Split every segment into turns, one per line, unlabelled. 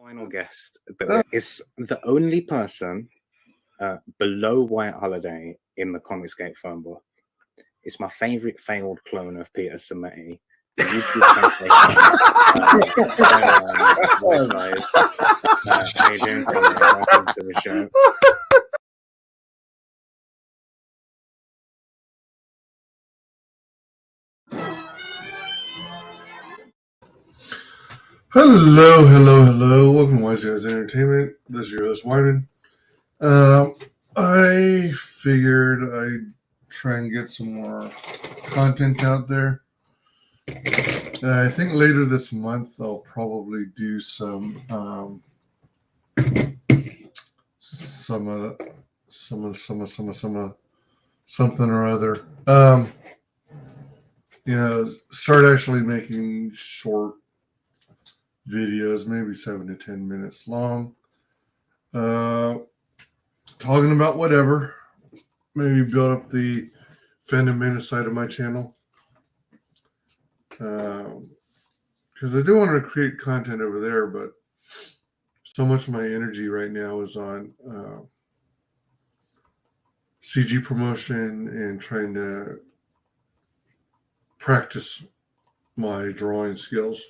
Final guest that is the only person below White Holiday in the Comicsgate phone book. It's my favorite failed clone of Peter Sametti. The YouTube WyzGyz. How you doing, Conrad? Welcome to the show.
Hello. Welcome to WyzGyz Entertainment. This is your host, Wyman. I figured I'd try and get some more content out there. I think later this month I'll probably do something or other. Start actually making short videos, maybe 7 to 10 minutes long, talking about whatever. Maybe build up the fandom minute side of my channel, because I do want to create content over there, but so much of my energy right now is on CG promotion and trying to practice my drawing skills.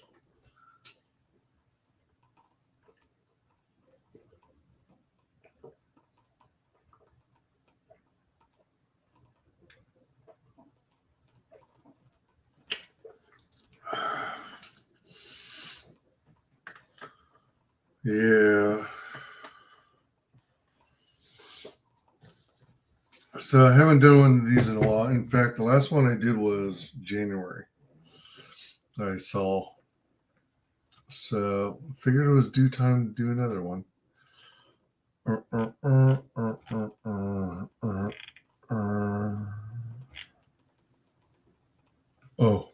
Yeah. So I haven't done one of these in a while. In fact, the last one I did was January. I saw. So figured it was due time to do another one. Oh.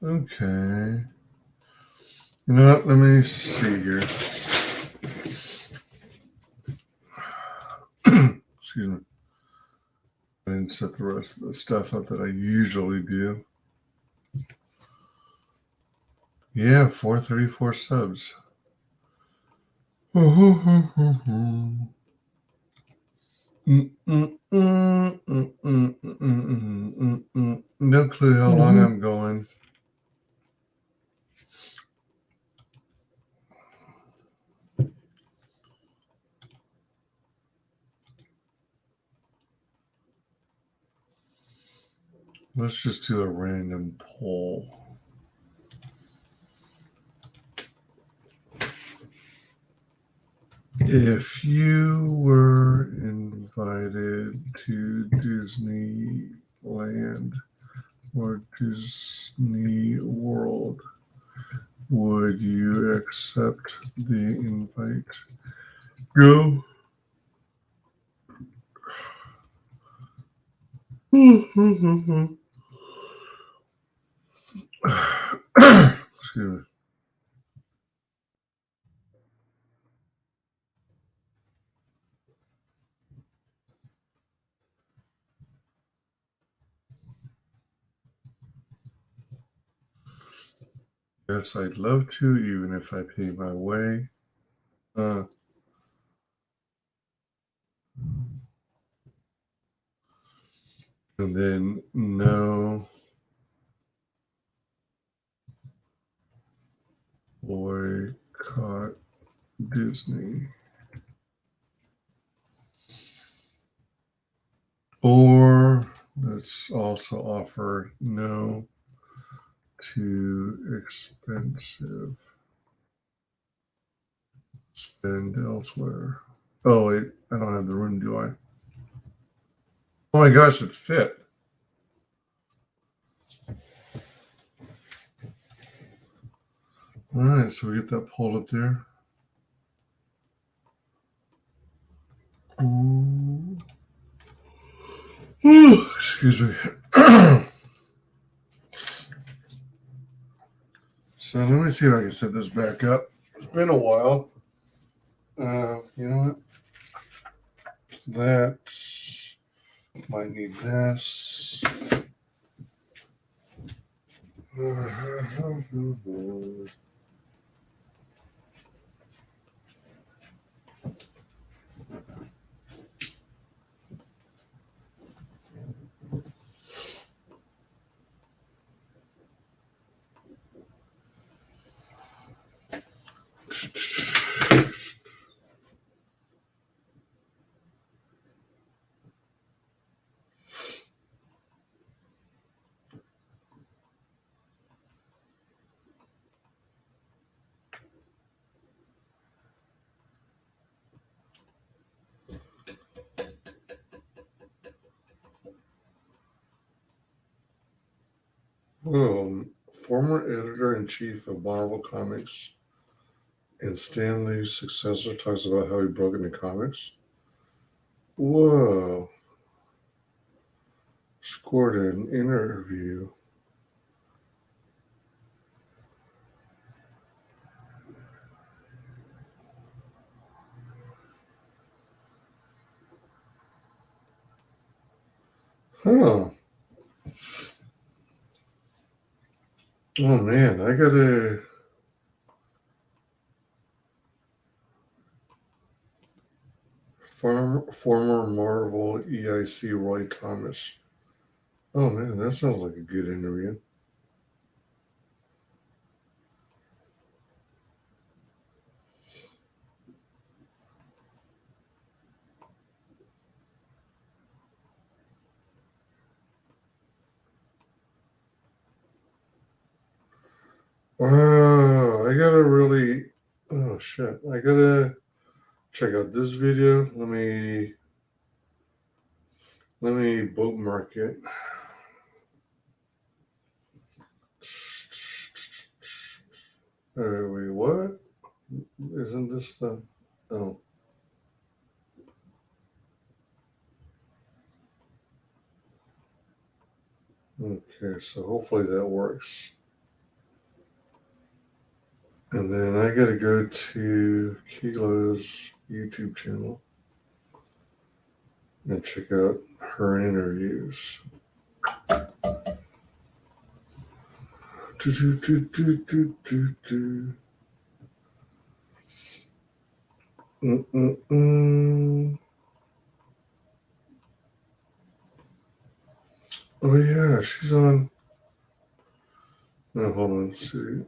Okay. You know what? Let me see here. Excuse me. I didn't set the rest of the stuff up that I usually do. Yeah, 434 subs. No clue how long I'm going. Let's just do a random poll. If you were invited to Disneyland or Disney World, would you accept the invite? Go. Excuse me. Yes, I'd love to, even if I pay my way. And then no. Boycott Disney. Or let's also offer no to expensive. Spend elsewhere. Oh, wait. I don't have the room, do I? Oh my gosh, it fit. All right, so we get that poll up there. Excuse me. So let me see if I can set this back up. It's been a while. You know what? That might need this. Former editor-in-chief of Marvel Comics and Stan Lee's successor talks about how he broke into comics. Whoa. Scored an interview. Huh. Oh man, I gotta. Former Marvel EIC Roy Thomas. Oh man, that sounds like a good interview. Wow, I gotta really. Oh shit, I gotta check out this video. Let me bookmark it. Wait, what? Isn't this the? Oh. Okay, so hopefully that works. And then I gotta go to Kilo's YouTube channel and check out her interviews. Oh yeah, she's on. No, hold on, let's see.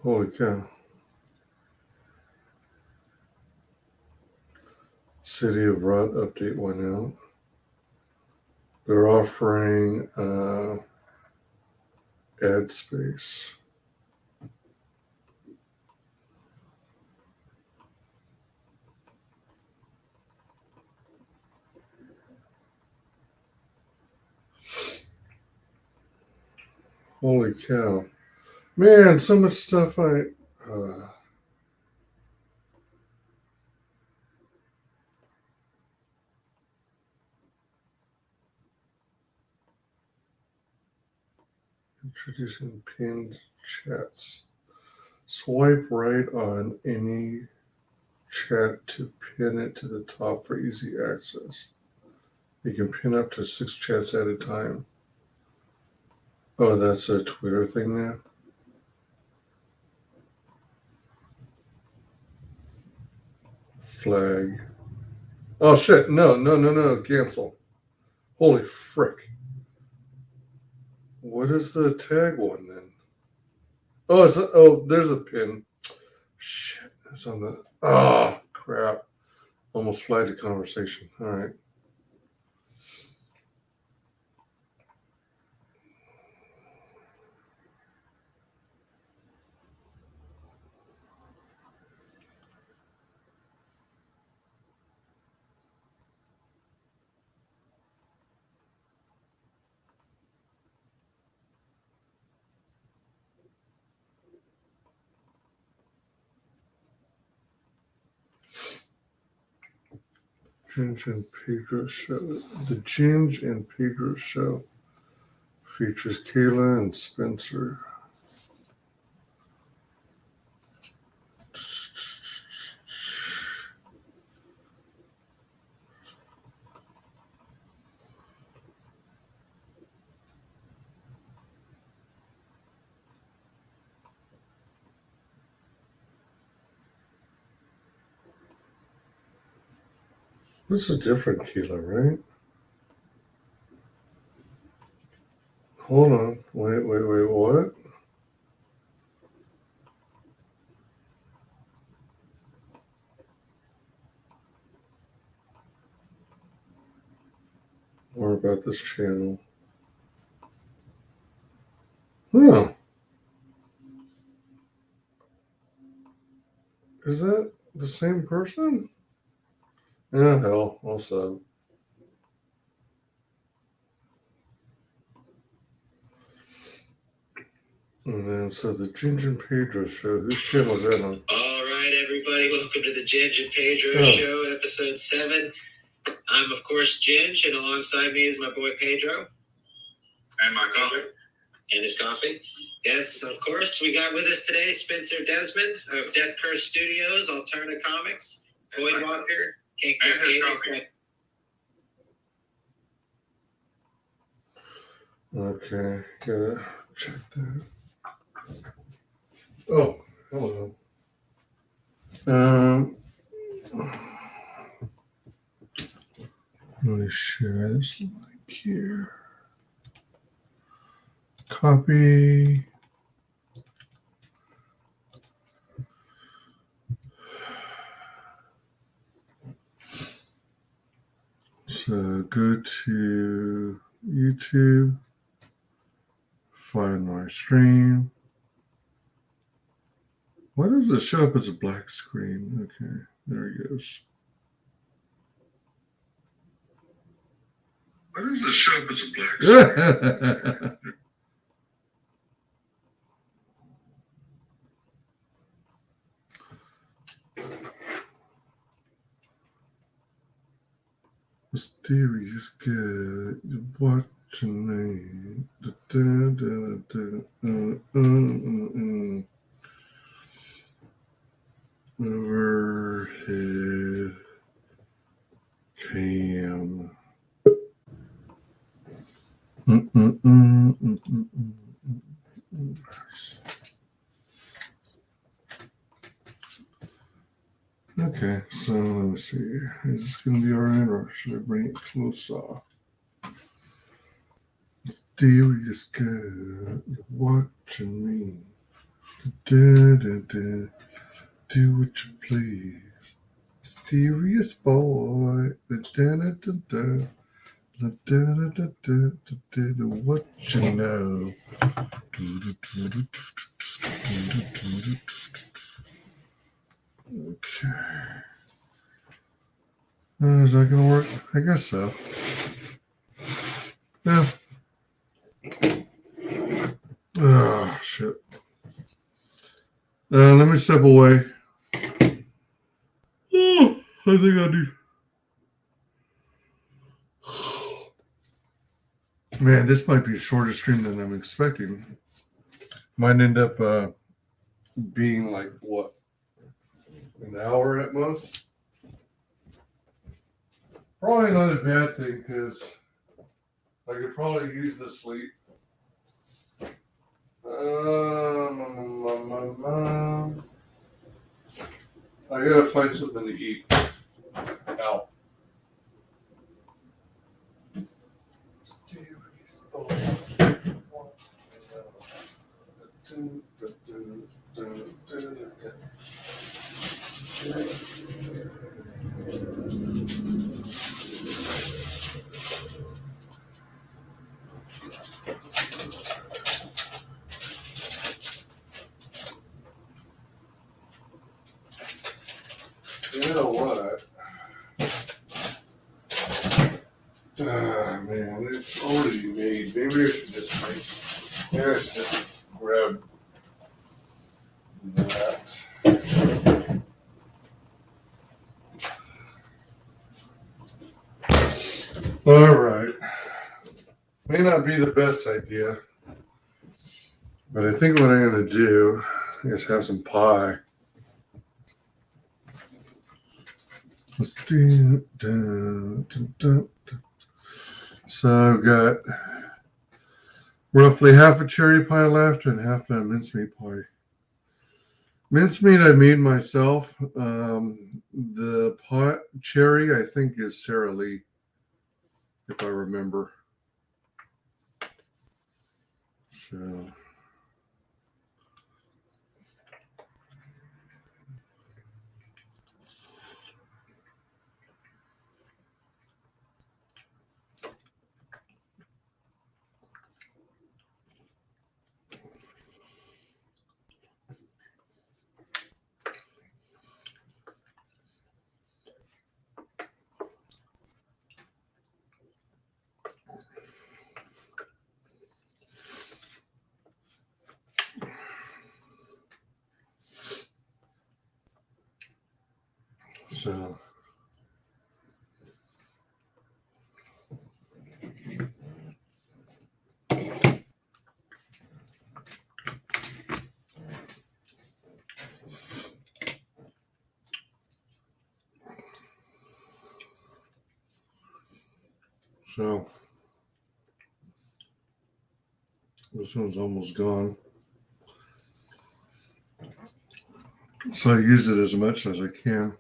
Holy cow. City of Rot update went out. They're offering ad space. Holy cow. Man, so much stuff introducing pinned chats. Swipe right on any chat to pin it to the top for easy access. You can pin up to 6 chats at a time. Oh, that's a Twitter thing now? Flag. Oh shit, no, cancel. Holy frick. What is the tag one then? Oh, there's a pin. Shit, it's on the. Oh, crap. Almost flagged the conversation. All right. Ginge and Pedro show. The Ginge and Pedro show. Features Kayla and Spencer. This is a different Kayla, right? Hold on. Wait, what? More about this channel. Huh. Is that the same person? Yeah, hell, I'll sub. And then, so the Ginge and Pedro show, whose channel is that on?
All right, everybody, welcome to the Ginge and Pedro show, episode 7. I'm, of course, Ginge, and alongside me is my boy Pedro.
And my coffee.
And his coffee. Yes, of course, we got with us today Spencer Desmond of Death Curse Studios, Alterna Comics, Boyd Walker, King
coffee.
Okay, gotta check that. Oh, hello. Let me share this link here. Copy. So go to YouTube, find my stream. Why does it show up as a black screen? Okay, there it goes. Why does it show up as a black screen? Mysterious girl, what's your name? Overhead cam. Okay, so let me see. Is this going to be alright, or should I bring it closer? Mysterious girl, you're watching me. Do what you please. Mysterious boy. What you know? Okay. Is that going to work? I guess so. Yeah. Oh, shit. Let me step away. Oh, I think I do. Man, this might be a shorter stream than I'm expecting. Might end up being like, what, an hour at most? Probably not a bad thing, because I could probably use the sleep. I gotta find something to eat. Ow. You know what? Man, it's already made. Maybe I should just make. Maybe I should just grab that. All right. May not be the best idea, but I think what I'm going to do is have some pie. Let's do, So I've got roughly half a cherry pie left and half a mincemeat pie. Mincemeat I made myself. The pie, cherry I think is Sara Lee, if I remember. So So this one's almost gone. So I use it as much as I can.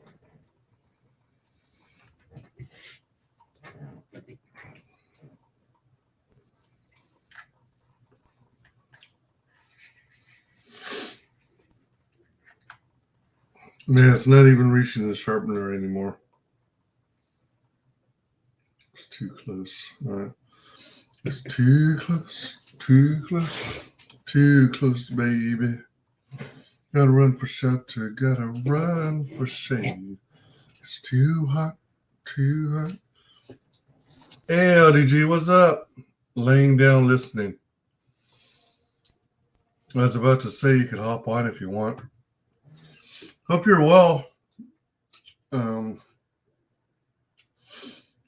Man, it's not even reaching the sharpener anymore. It's too close. All right. It's too close, too close, too close, baby. Gotta run for shelter, gotta run for shade. It's too hot, too hot. Hey, LDG, what's up? Laying down listening. I was about to say you could hop on if you want. Hope you're well.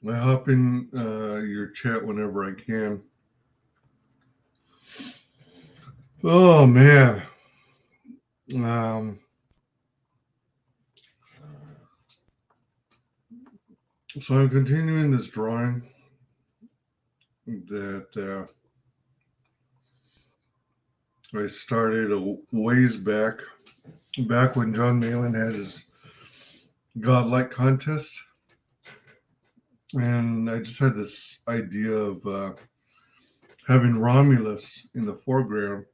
I hop in your chat whenever I can. Oh, man. So I'm continuing this drawing that I started a ways back when John Malin had his Godlike contest. And I just had this idea of having Romulus in the foreground,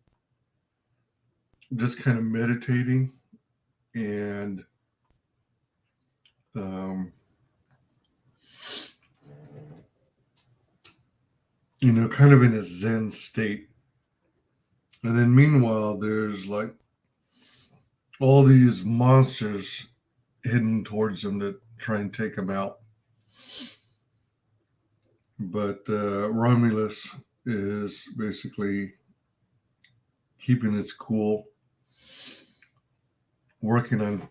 just kind of meditating and kind of in a Zen state. And then meanwhile, there's like all these monsters hidden towards him to try and take him out. But Romulus is basically keeping its cool, working on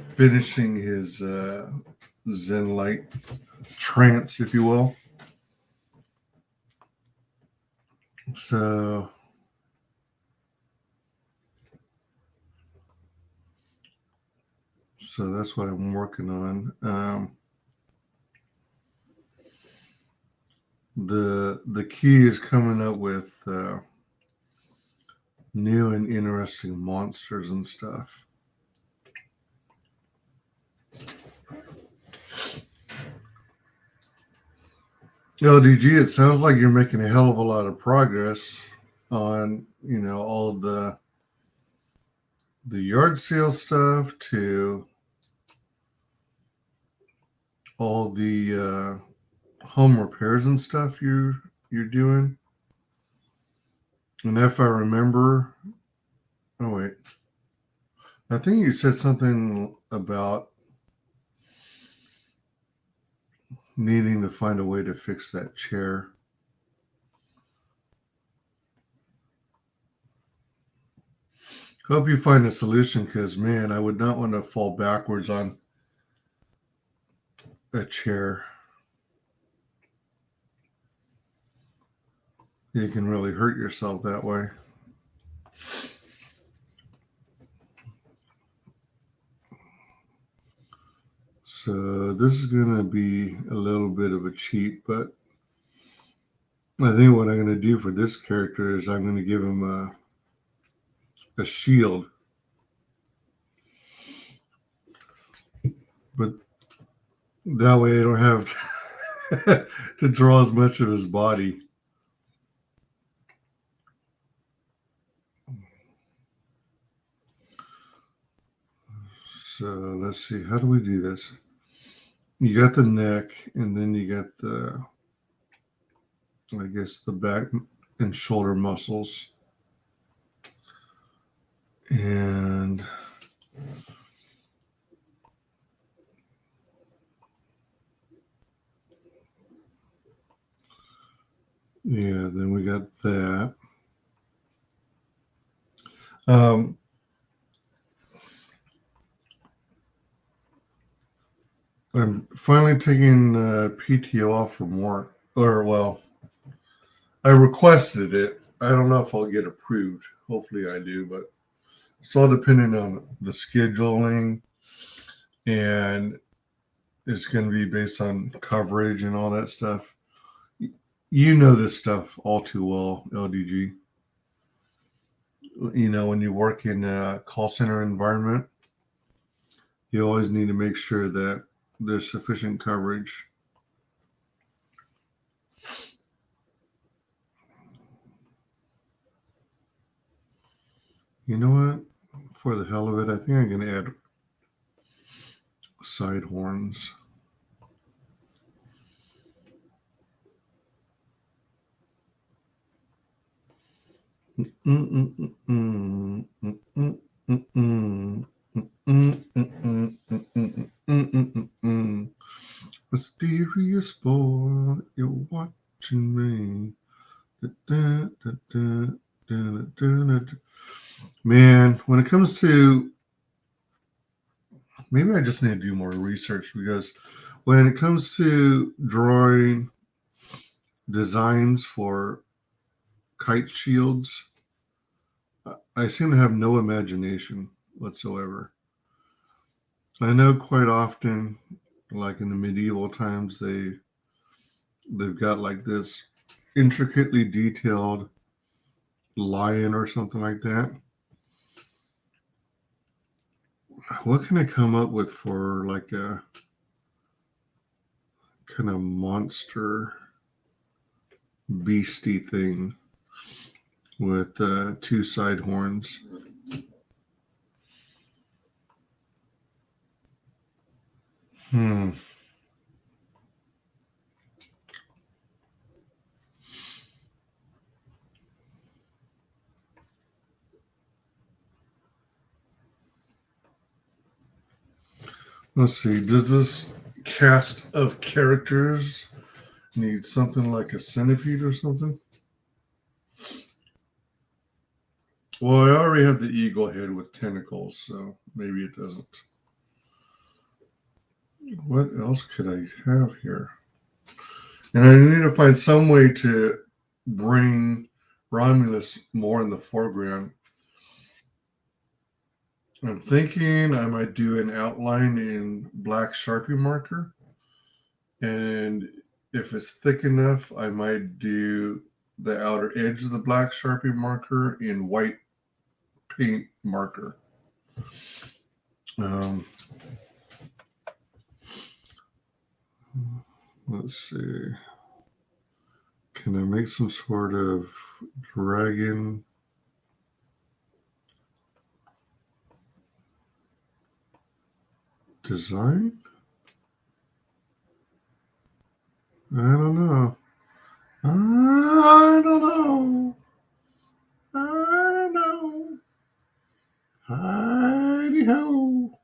finishing his Zen light trance, if you will. So that's what I'm working on. The key is coming up with new and interesting monsters and stuff. LDG, it sounds like you're making a hell of a lot of progress on, all the yard sale stuff to all the home repairs and stuff you're doing. And if I remember, I think you said something about needing to find a way to fix that chair. Hope you find a solution, because, man, I would not want to fall backwards on a chair. You can really hurt yourself that way. So this is going to be a little bit of a cheat, but I think what I'm going to do for this character is I'm going to give him a shield. But that way I don't have to draw as much of his body. So let's see, how do we do this? You got the neck, and then you got the, I guess, the back and shoulder muscles. And yeah, then we got that. I'm finally taking PTO off from work. Or, well, I requested it. I don't know if I'll get approved. Hopefully I do, but it's all depending on the scheduling, and it's going to be based on coverage and all that stuff. You know this stuff all too well, LDG. You know, when you work in a call center environment, you always need to make sure that there's sufficient coverage. You know what? For the hell of it, I think I'm going to add side horns. Mysterious boy, you're watching me. Man, when it comes to, maybe I just need to do more research, because when it comes to drawing designs for kite shields, I seem to have no imagination whatsoever. I know quite often, like in the medieval times, they've got like this intricately detailed lion or something like that. What can I come up with for like a kind of monster beastie thing with 2 side horns? Let's see, does this cast of characters need something like a centipede or something? Well, I already have the eagle head with tentacles, so maybe it doesn't. What else could I have here? And I need to find some way to bring Romulus more in the foreground. I'm thinking I might do an outline in black Sharpie marker. And if it's thick enough, I might do the outer edge of the black Sharpie marker in white paint marker. Let's see. Can I make some sort of dragon? Design? I don't know. I don't know. I don't know. Heidi ho.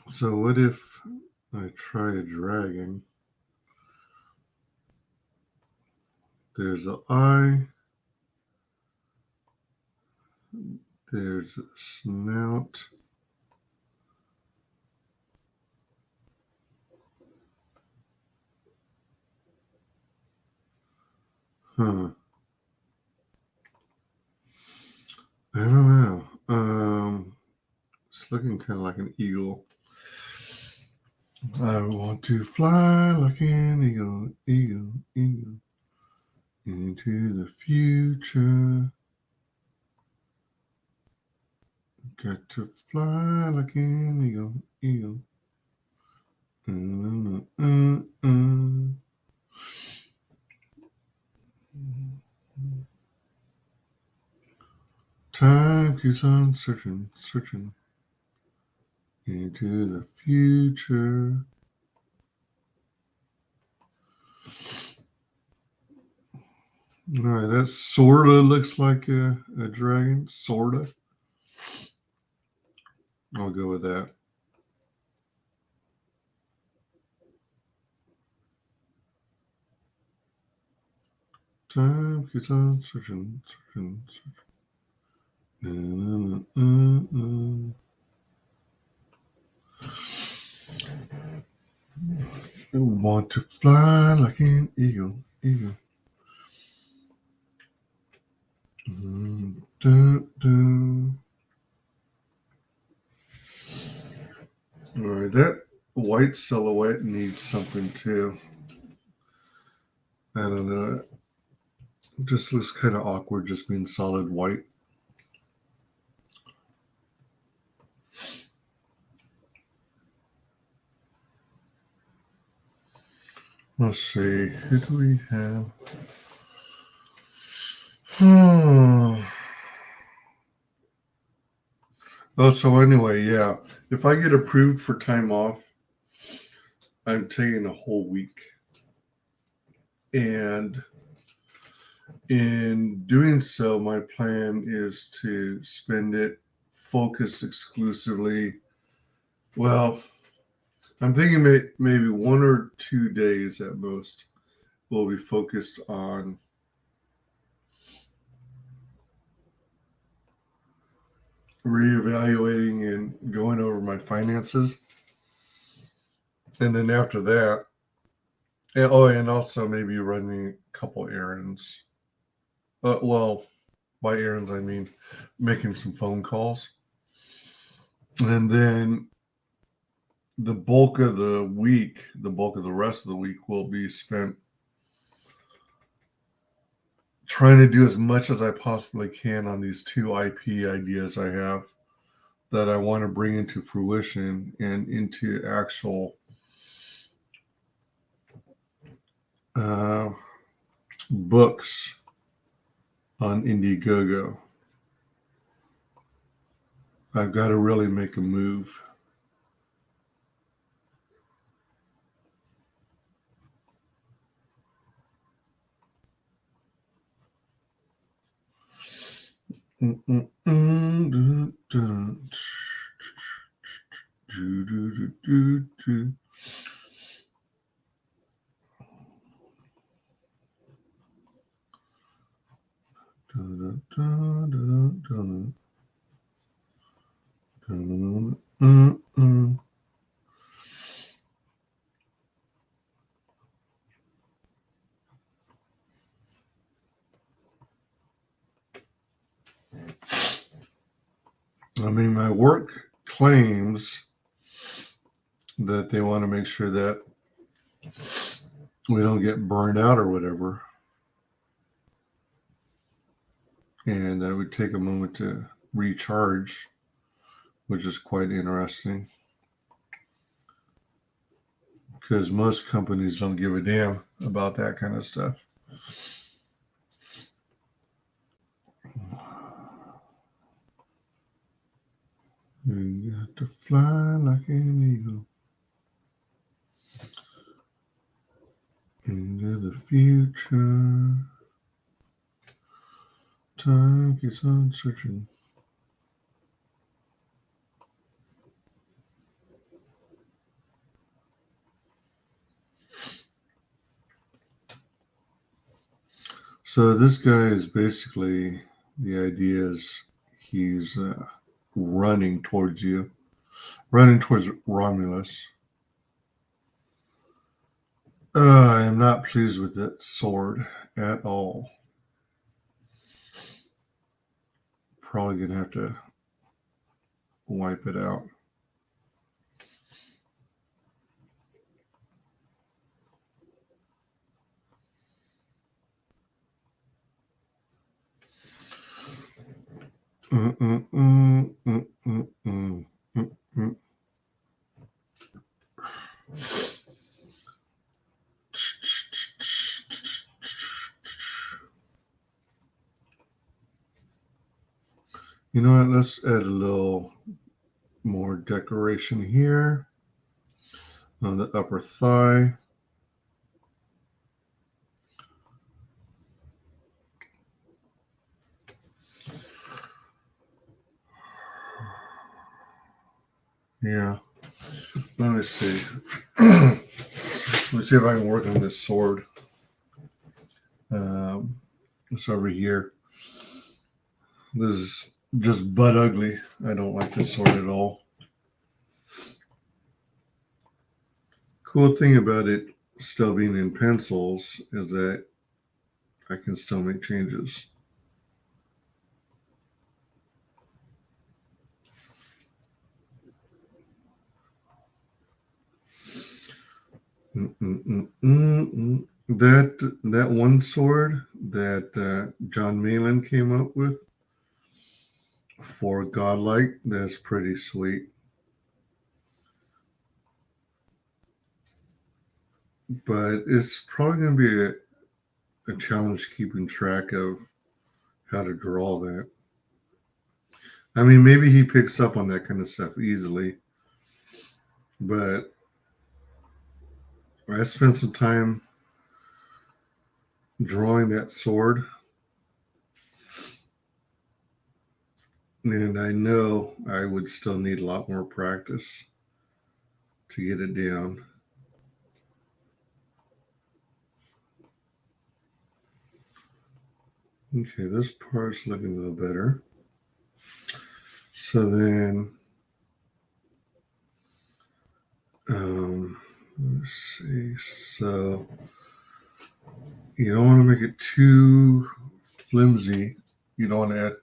So what if I try a dragon? There's an eye. There's a snout. Huh. I don't know. It's looking kind of like an eagle. I want to fly like an eagle, eagle, eagle, into the future. Got to fly like an eagle, eagle. Time keeps on searching, searching into the future. All right, that sorta looks like a dragon, sorta. I'll go with that. Time keeps on searching, searching, searching. I want to fly like an eagle, eagle. Dun, dun. All right, that white silhouette needs something too. I don't know. It just looks kind of awkward just being solid white. Let's see. Who do we have? Oh, so anyway, yeah. If I get approved for time off, I'm taking a whole week. And in doing so, my plan is to spend it focused exclusively. Well, I'm thinking maybe 1 or 2 days at most will be focused on reevaluating and going over my finances. And then after that, and also maybe running a couple errands. Well, by errands, I mean making some phone calls. And then the bulk of the rest of the week will be spent trying to do as much as I possibly can on these 2 IP ideas I have that I want to bring into fruition and into actual books on Indiegogo. I've got to really make a move. I mean, my work claims that they want to make sure that we don't get burned out or whatever. And I would take a moment to recharge, which is quite interesting. Because most companies don't give a damn about that kind of stuff. You got to fly like an eagle into the future. Time keeps on searching. So this guy is basically, the idea is he's running towards Romulus. I am not pleased with that sword at all. Probably gonna have to wipe it out. You know what? Let's add a little more decoration here on the upper thigh. Yeah. Let me see. Let me see if I can work on this sword. It's over here. This is just butt ugly. I don't like this sword at all. Cool thing about it still being in pencils is that I can still make changes. That one sword that John Malin came up with for Godlike, that's pretty sweet. But it's probably going to be a challenge keeping track of how to draw that. I mean, maybe he picks up on that kind of stuff easily, but I spent some time drawing that sword, and I know I would still need a lot more practice to get it down. Okay, this part's looking a little better. So then, let's see. So you don't want to make it too flimsy. You don't want to add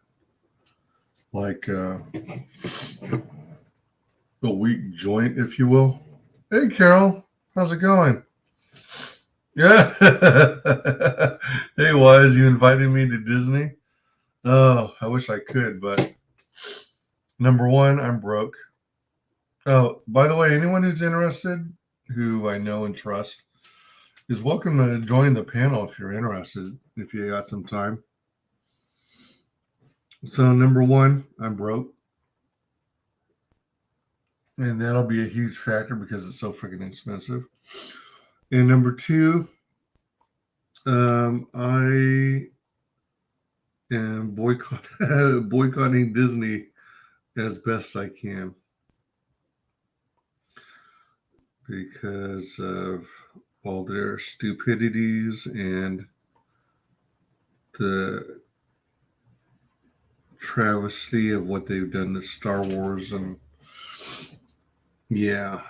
like a weak joint, if you will. Hey, Carol, how's it going? Yeah. Hey, Wise, you invited me to Disney? Oh, I wish I could, but number one, I'm broke. Oh, by the way, anyone who's interested, who I know and trust, is welcome to join the panel if you're interested, if you got some time. So number one, I'm broke. And that'll be a huge factor because it's so freaking expensive. And number two, I am boycotting Disney as best I can because of all their stupidities and the travesty of what they've done to Star Wars. And yeah.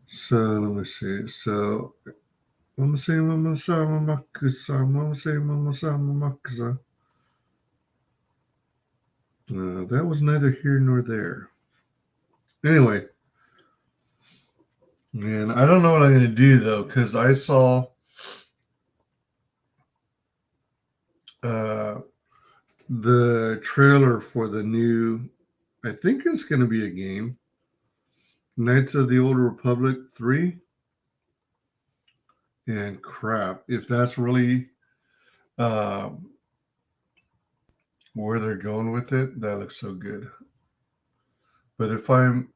So let me see. So Mama say Mama sa Mama kusa. Mama say Mama sa Mama kusa. That was neither here nor there. Anyway, man, I don't know what I'm going to do though, because I saw the trailer for the new, I think it's going to be a game, Knights of the Old Republic 3. And crap, if that's really where they're going with it, that looks so good. But if I'm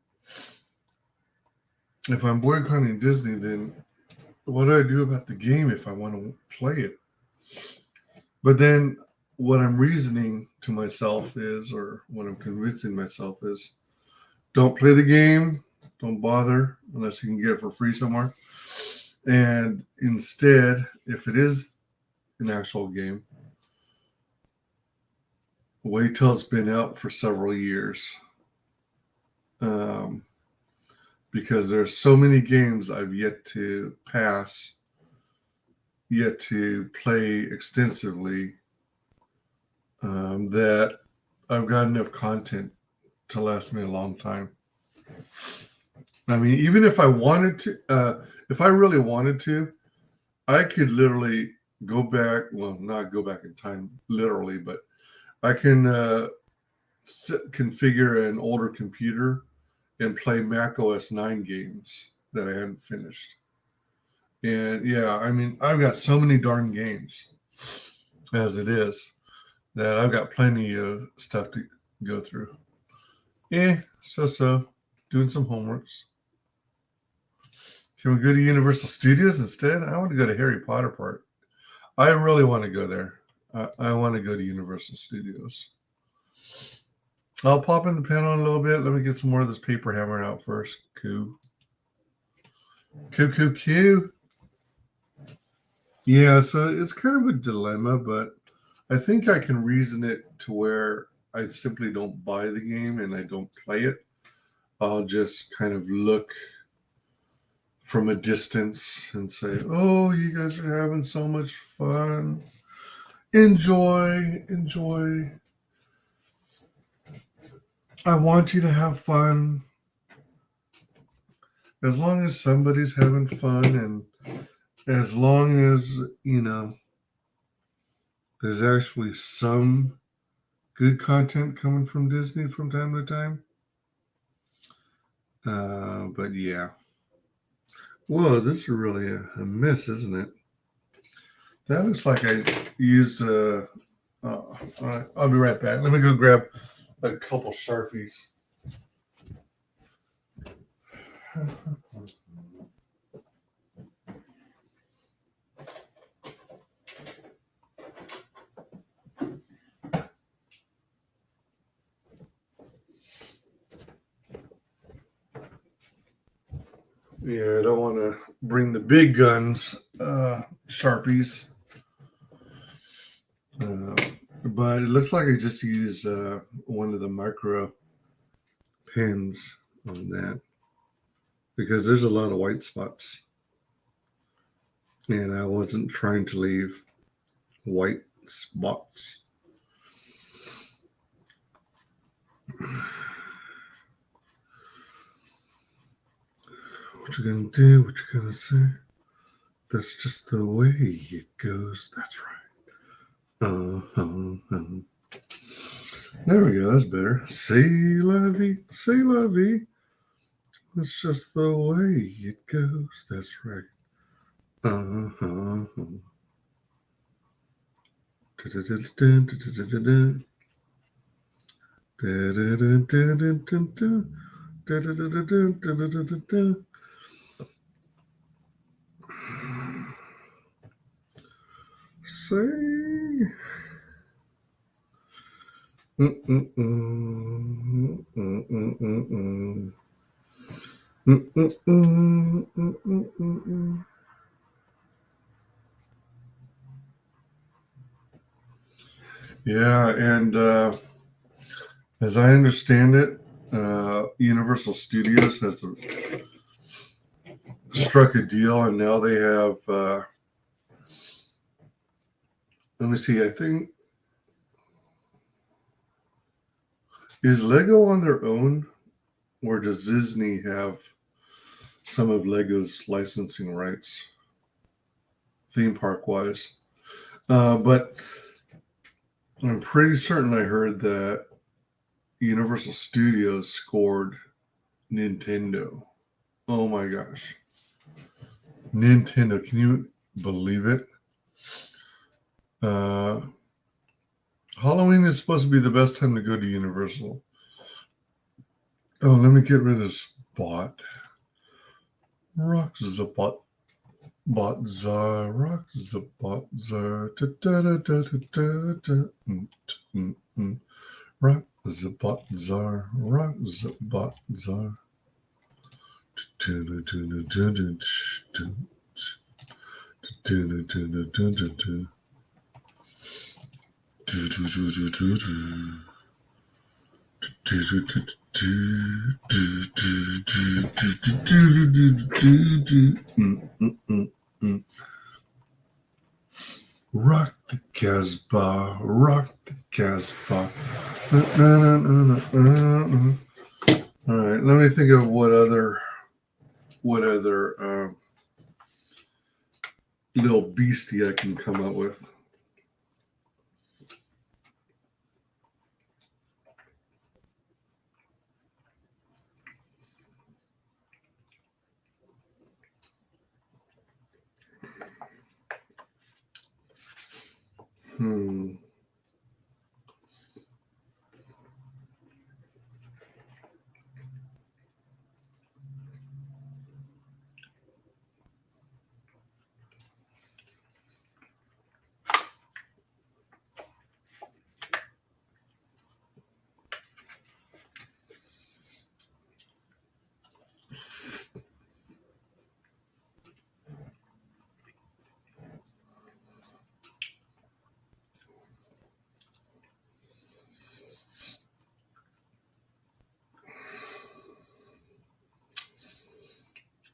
boycotting Disney, then what do I do about the game if I want to play it? But then what I'm reasoning to myself is, or what I'm convincing myself is, don't play the game, don't bother unless you can get it for free somewhere. And instead, if it is an actual game, wait till it's been out for several years. because there's so many games I've yet to pass, yet to play extensively, that I've got enough content to last me a long time. I mean, even if I wanted to, if I really wanted to, I could literally go back, well, not go back in time literally, but I can configure an older computer and play Mac OS 9 games that I haven't finished. And yeah, I mean, I've got so many darn games as it is that I've got plenty of stuff to go through. So, doing some homeworks. Can we go to Universal Studios instead? I want to go to Harry Potter Park. I really want to go there. I want to go to Universal Studios. I'll pop in the panel in a little bit. Let me get some more of this paper hammer out first. Coo. Yeah, so it's kind of a dilemma, but I think I can reason it to where I simply don't buy the game and I don't play it. I'll just kind of look from a distance and say, oh, you guys are having so much fun. Enjoy. I want you to have fun. As long as somebody's having fun and as long as, you know, there's actually some good content coming from Disney from time to time. But yeah. Whoa, this is really a miss, isn't it? That looks like I used all right, I'll be right back. Let me go grab a couple Sharpies. Yeah, I don't want to bring the big guns, Sharpies. But it looks like I just used one of the micro pens on that because there's a lot of white spots. And I wasn't trying to leave white spots. What you gonna do? What you gonna say? That's just the way it goes. That's right. There we go. That's better. C'est la vie. C'est la vie. That's just the way it goes. That's right. Say. Yeah, and as I understand it, Universal Studios has struck a deal, and now they have. Let me see. I think is Lego on their own, or does Disney have some of Lego's licensing rights, theme park wise? But I'm pretty certain I heard that Universal Studios scored Nintendo. Oh my gosh. Nintendo, can you believe it? Halloween is supposed to be the best time to go to Universal. Oh, let me get rid of this bot. Rock the bot. Bot czar. Rock the bot czar. Rock the bot czar. Rock the bot czar. Rock the Casbah, rock the Casbah. All right, let me think of what other little beastie I can come up with.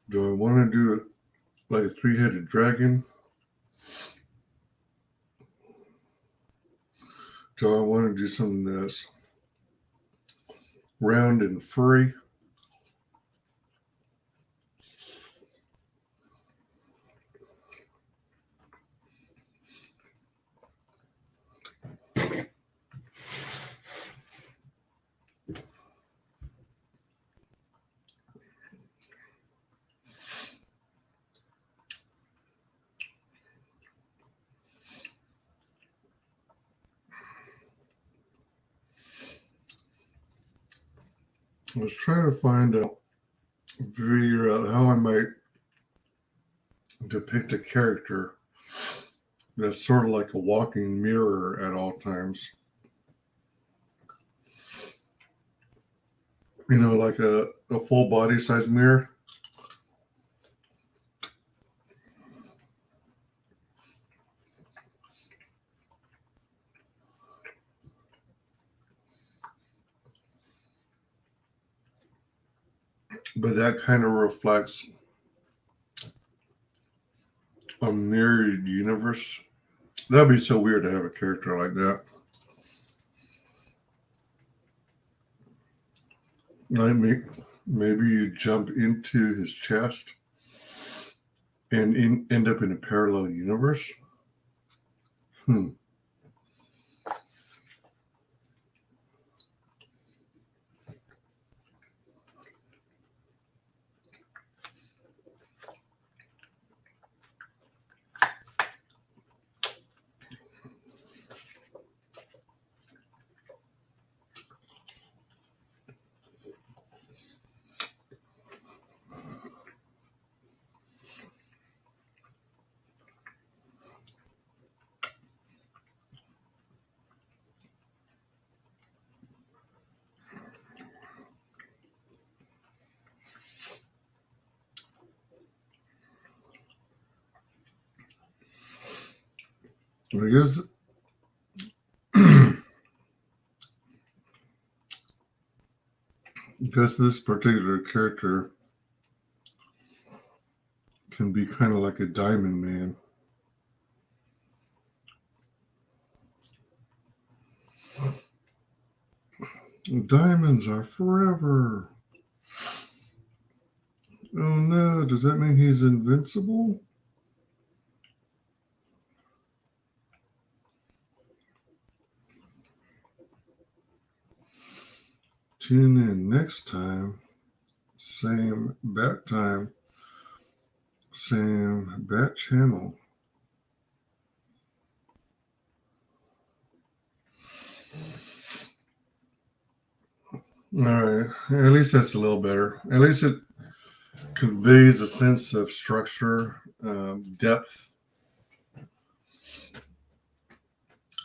Do I want to do it like a three-headed dragon? Do I want to do something that's round and furry? I was trying to figure out how I might depict a character that's sort of like a walking mirror at all times. You know, like a full body size mirror. But that kind of reflects a mirrored universe. That'd be so weird to have a character like that. Like maybe you jump into his chest and end up in a parallel universe. I guess this particular character can be kind of like a diamond man. Diamonds are forever. Oh no, does that mean he's invincible? Tune in next time. Same bat time. Same bat channel. All right. At least that's a little better. At least it conveys a sense of structure, depth.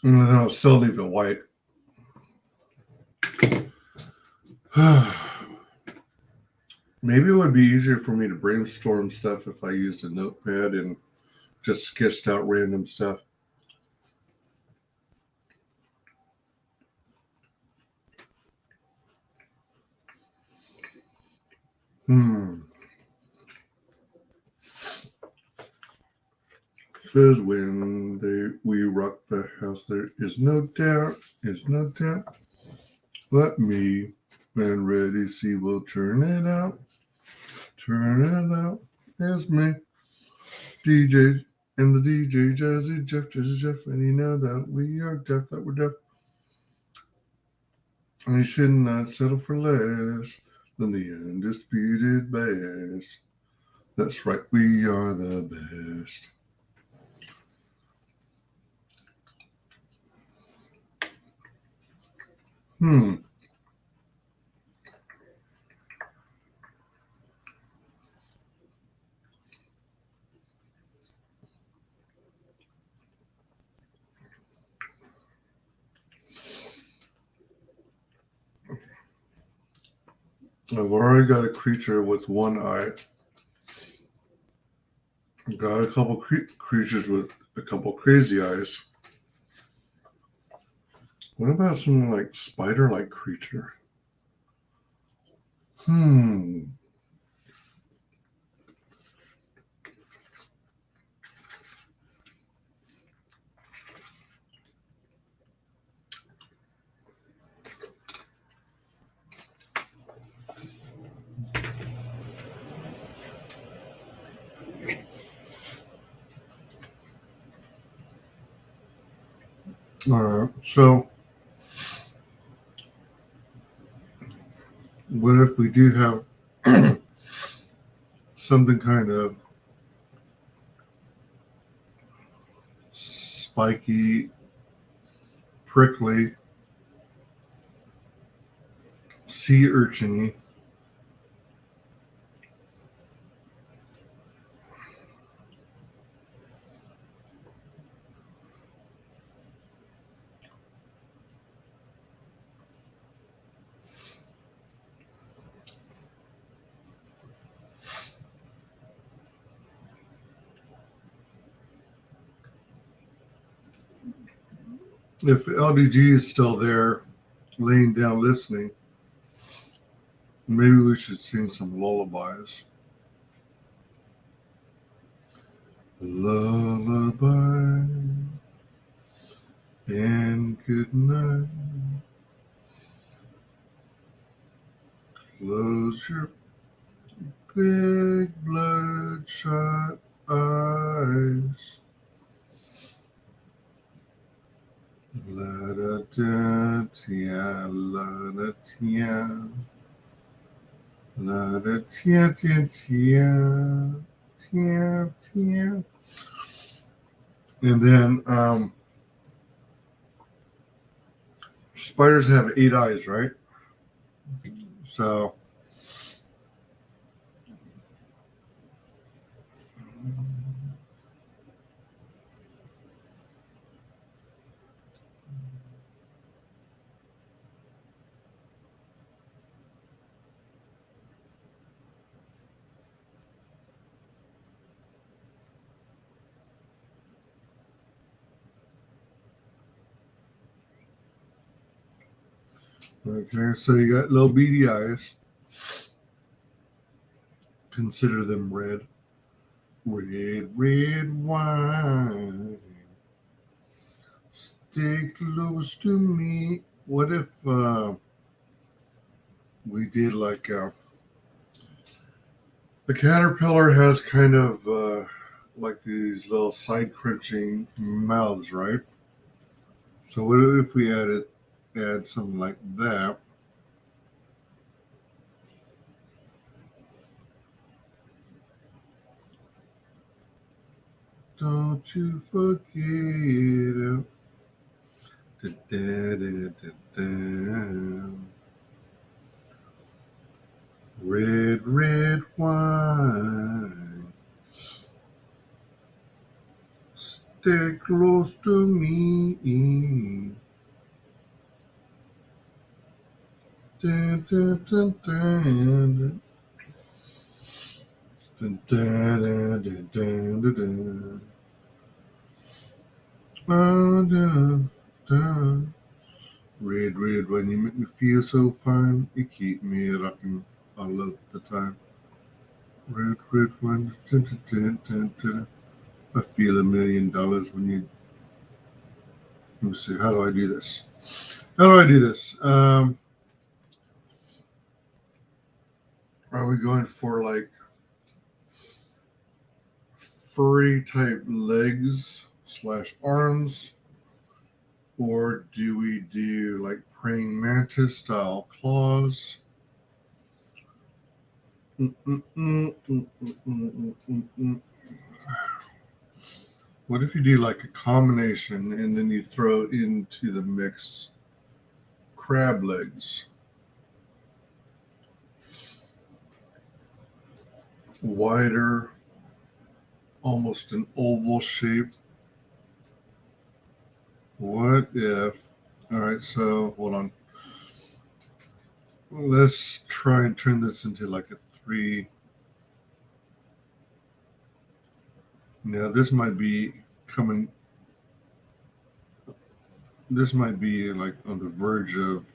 And then I'll still leave it white. Maybe it would be easier for me to brainstorm stuff if I used a notepad and just sketched out random stuff. Says when we rock the house, there is no doubt. Let me and Ready see, we'll turn it out. It's me, DJ, and the DJ, Jazzy Jeff, and you know that we are deaf, that we're deaf. And you should not settle for less than the undisputed best. That's right, we are the best. I've already got a creature with one eye. I've got a couple creatures with a couple crazy eyes. What about some like spider-like creature? All right, so what if we do have something kind of spiky, prickly, sea urchin-y? If LDG is still there, laying down listening, maybe we should sing some lullabies. Lullaby and good night. Close your big bloodshot eyes. La da da tia, la da tia, la da tia tia tia, tia tia. And then spiders have 8 eyes, right? So okay, so you got little beady eyes. Consider them red. Red, red wine. Stay close to me. What if we did like a caterpillar has kind of like these little side crunching mouths, right? So what if we add something like that? Don't you forget it. Red, red wine. Stay close to me. Dun, dun, dun, dun. Dun, dun, dun, dun, dun, dun, dun. Oh, dun, dun. Red, red, when you make me feel so fine, you keep me rocking all of the time. Red one. Dun, dun, dun, dun, dun. I feel $1 million when you. Let me see. How do I do this? How do I do this? Are we going for like furry type legs / arms? Or do we do like praying mantis style claws? What if you do like a combination and then you throw into the mix crab legs? Wider, almost an oval shape. What if, all right, so hold on. Let's try and turn this into like a 3. Now this might be coming, this might be like on the verge of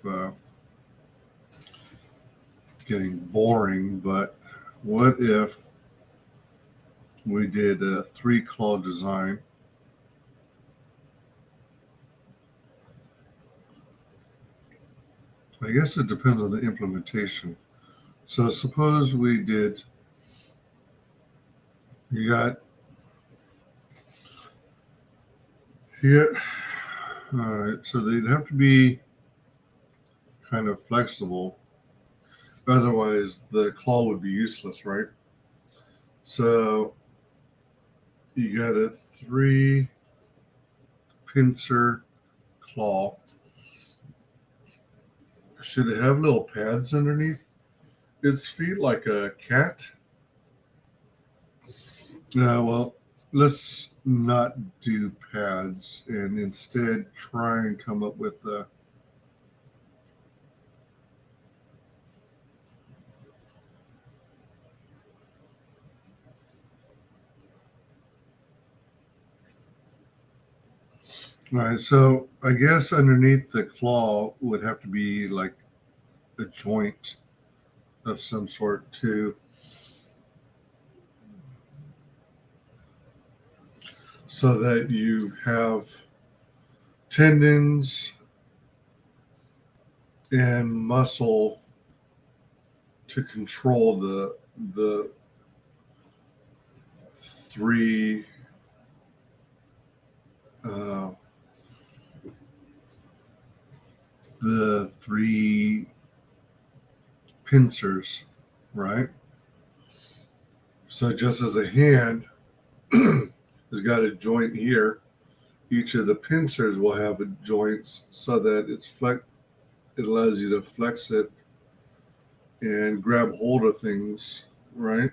getting boring, but what if we did a 3-claw design? I guess it depends on the implementation. So suppose we did, you got here, all right, so they'd have to be kind of flexible. Otherwise, the claw would be useless, right? So you got a 3 pincer claw. Should it have little pads underneath its feet like a cat? Well, let's not do pads and instead try and come up with a all right, so I guess underneath the claw would have to be like a joint of some sort too. So that you have tendons and muscle to control the 3 the 3 pincers, right? So just as a hand has got a joint here, each of the pincers will have a joints so that it allows you to flex it and grab hold of things, right?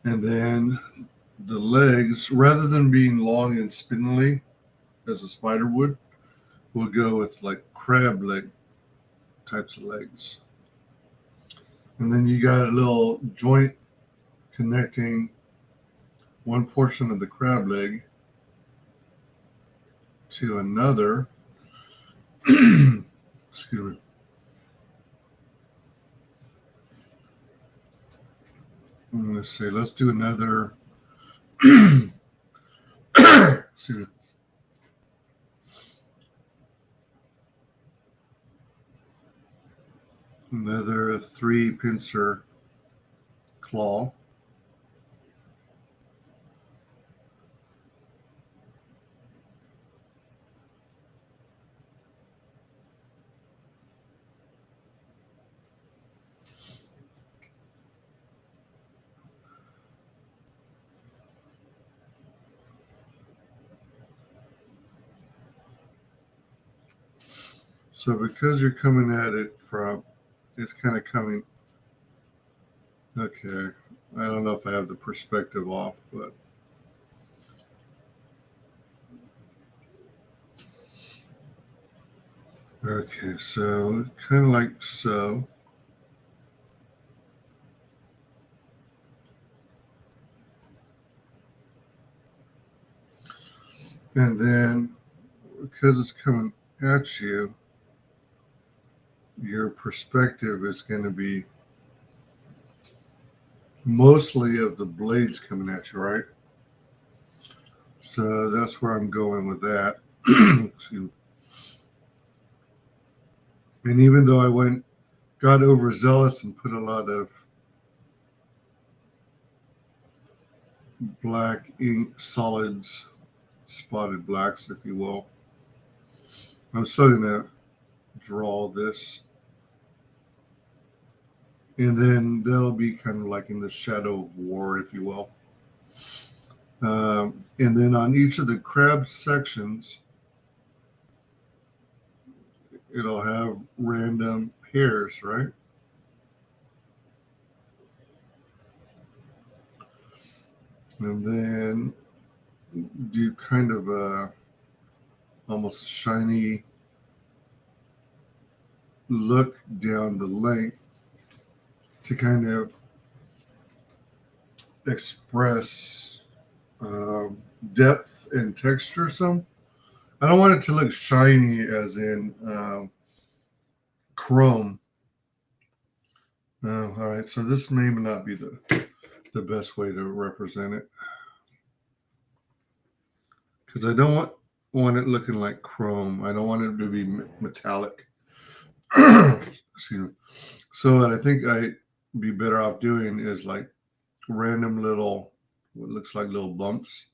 And then the legs, rather than being long and spindly as a spider would, we'll go with like crab leg types of legs. And then you got a little joint connecting one portion of the crab leg to another. Excuse me. Let's see, let's do another. Excuse me. Another 3 pincer claw. So because you're coming at it from, it's kind of coming, okay, I don't know if I have the perspective off, but okay, so kind of like so. And then because it's coming at you, your perspective is going to be mostly of the blades coming at you, right? So that's where I'm going with that. Excuse me. And even though I got overzealous and put a lot of black ink solids, spotted blacks, if you will, I'm still gonna draw this, and then that'll be kind of like in the shadow of war, if you will. And then on each of the crab sections, it'll have random hairs, right? And then do kind of a almost a shiny look down the length to kind of express depth and texture some. I don't want it to look shiny as in chrome. All right, so this may not be the best way to represent it, because I don't want it looking like chrome. I don't want it to be metallic. Excuse me. So what I think I'd be better off doing is like random little, what looks like little bumps.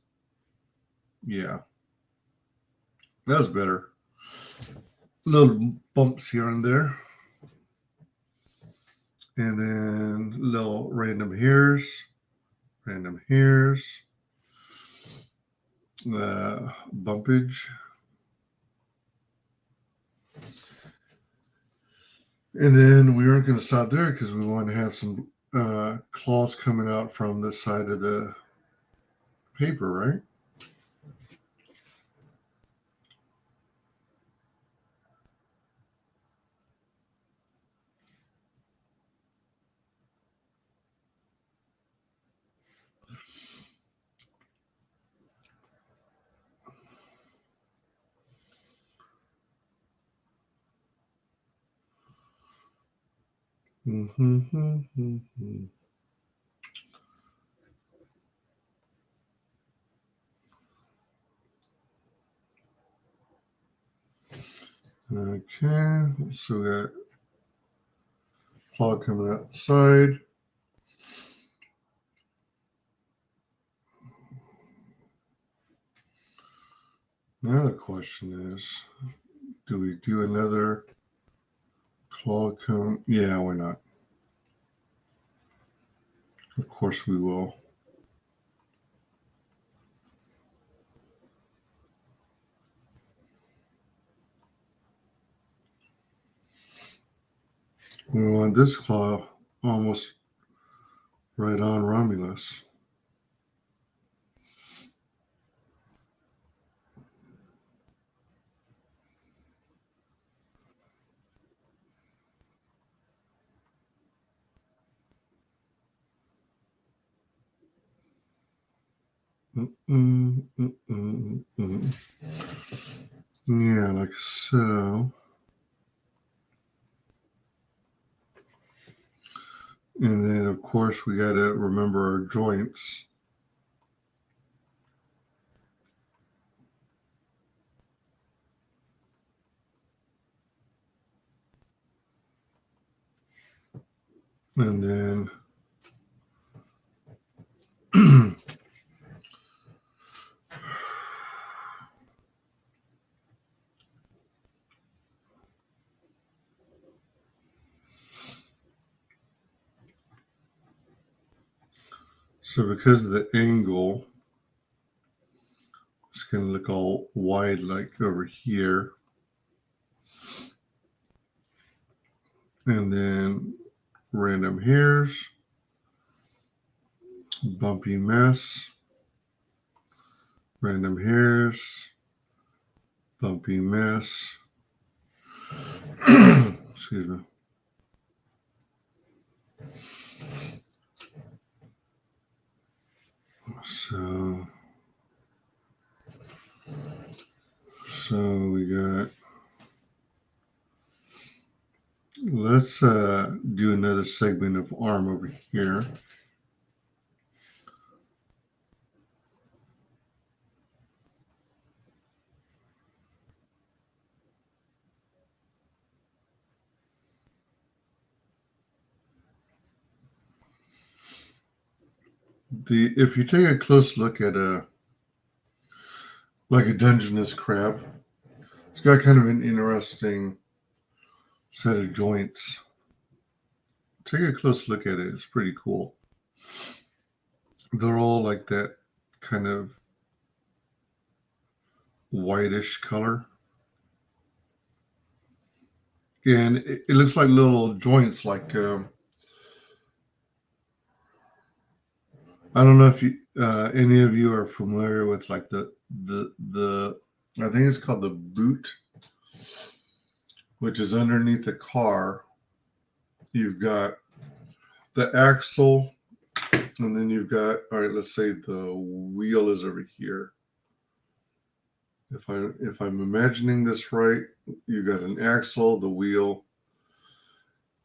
Yeah, that's better. Little bumps here and there. And then little random hairs, bumpage. And then we aren't going to stop there because we want to have some claws coming out from the side of the paper, right? Okay, so we got claw coming outside. Now the question is, do we do another claw come? Yeah, why not? Of course we will. We want this claw almost right on Romulus. Yeah, like so. And then, of course, we got to remember our joints. And then so because of the angle, it's going to look all wide like over here. And then random hairs, bumpy mess, random hairs, bumpy mess. Excuse me. So we got, let's do another segment of arm over here. if you take a close look at a Dungeness crab, it's got kind of an interesting set of joints. Take a close look at it. It's pretty cool. They're all like that kind of whitish color. And it looks like little joints, like I don't know if you any of you are familiar with like the I think it's called the boot, which is underneath the car. You've got the axle, and then you've got, all right, let's say the wheel is over here. If I'm imagining this right, you got an axle, the wheel,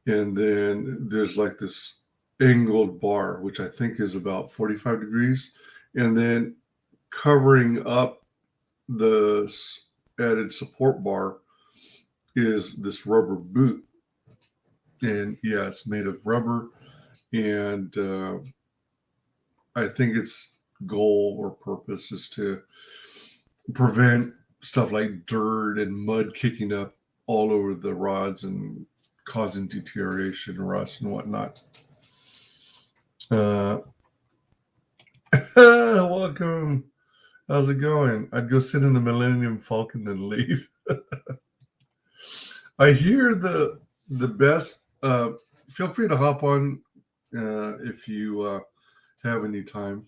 and then there's like this angled bar, which I think is about 45 degrees, and then covering up the added support bar is this rubber boot. And yeah, it's made of rubber, and I think its goal or purpose is to prevent stuff like dirt and mud kicking up all over the rods and causing deterioration, rust, and whatnot. Welcome. How's it going? I'd go sit in the Millennium Falcon and leave. I hear the best. Feel free to hop on if you have any time.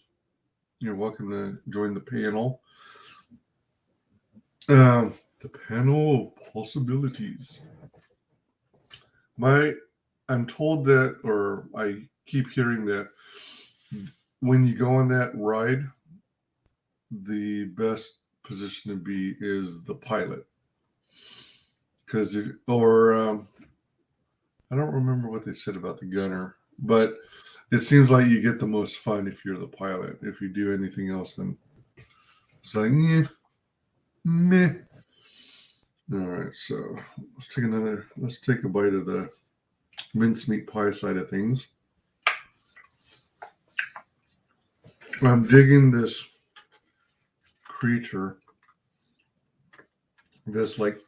You're welcome to join the panel. The panel of possibilities. I'm told that, or I keep hearing that when you go on that ride, the best position to be is the pilot. Because I don't remember what they said about the gunner, but it seems like you get the most fun if you're the pilot. If you do anything else, then it's like, meh. All right, so let's take a bite of the mincemeat pie side of things. I'm digging this creature that's like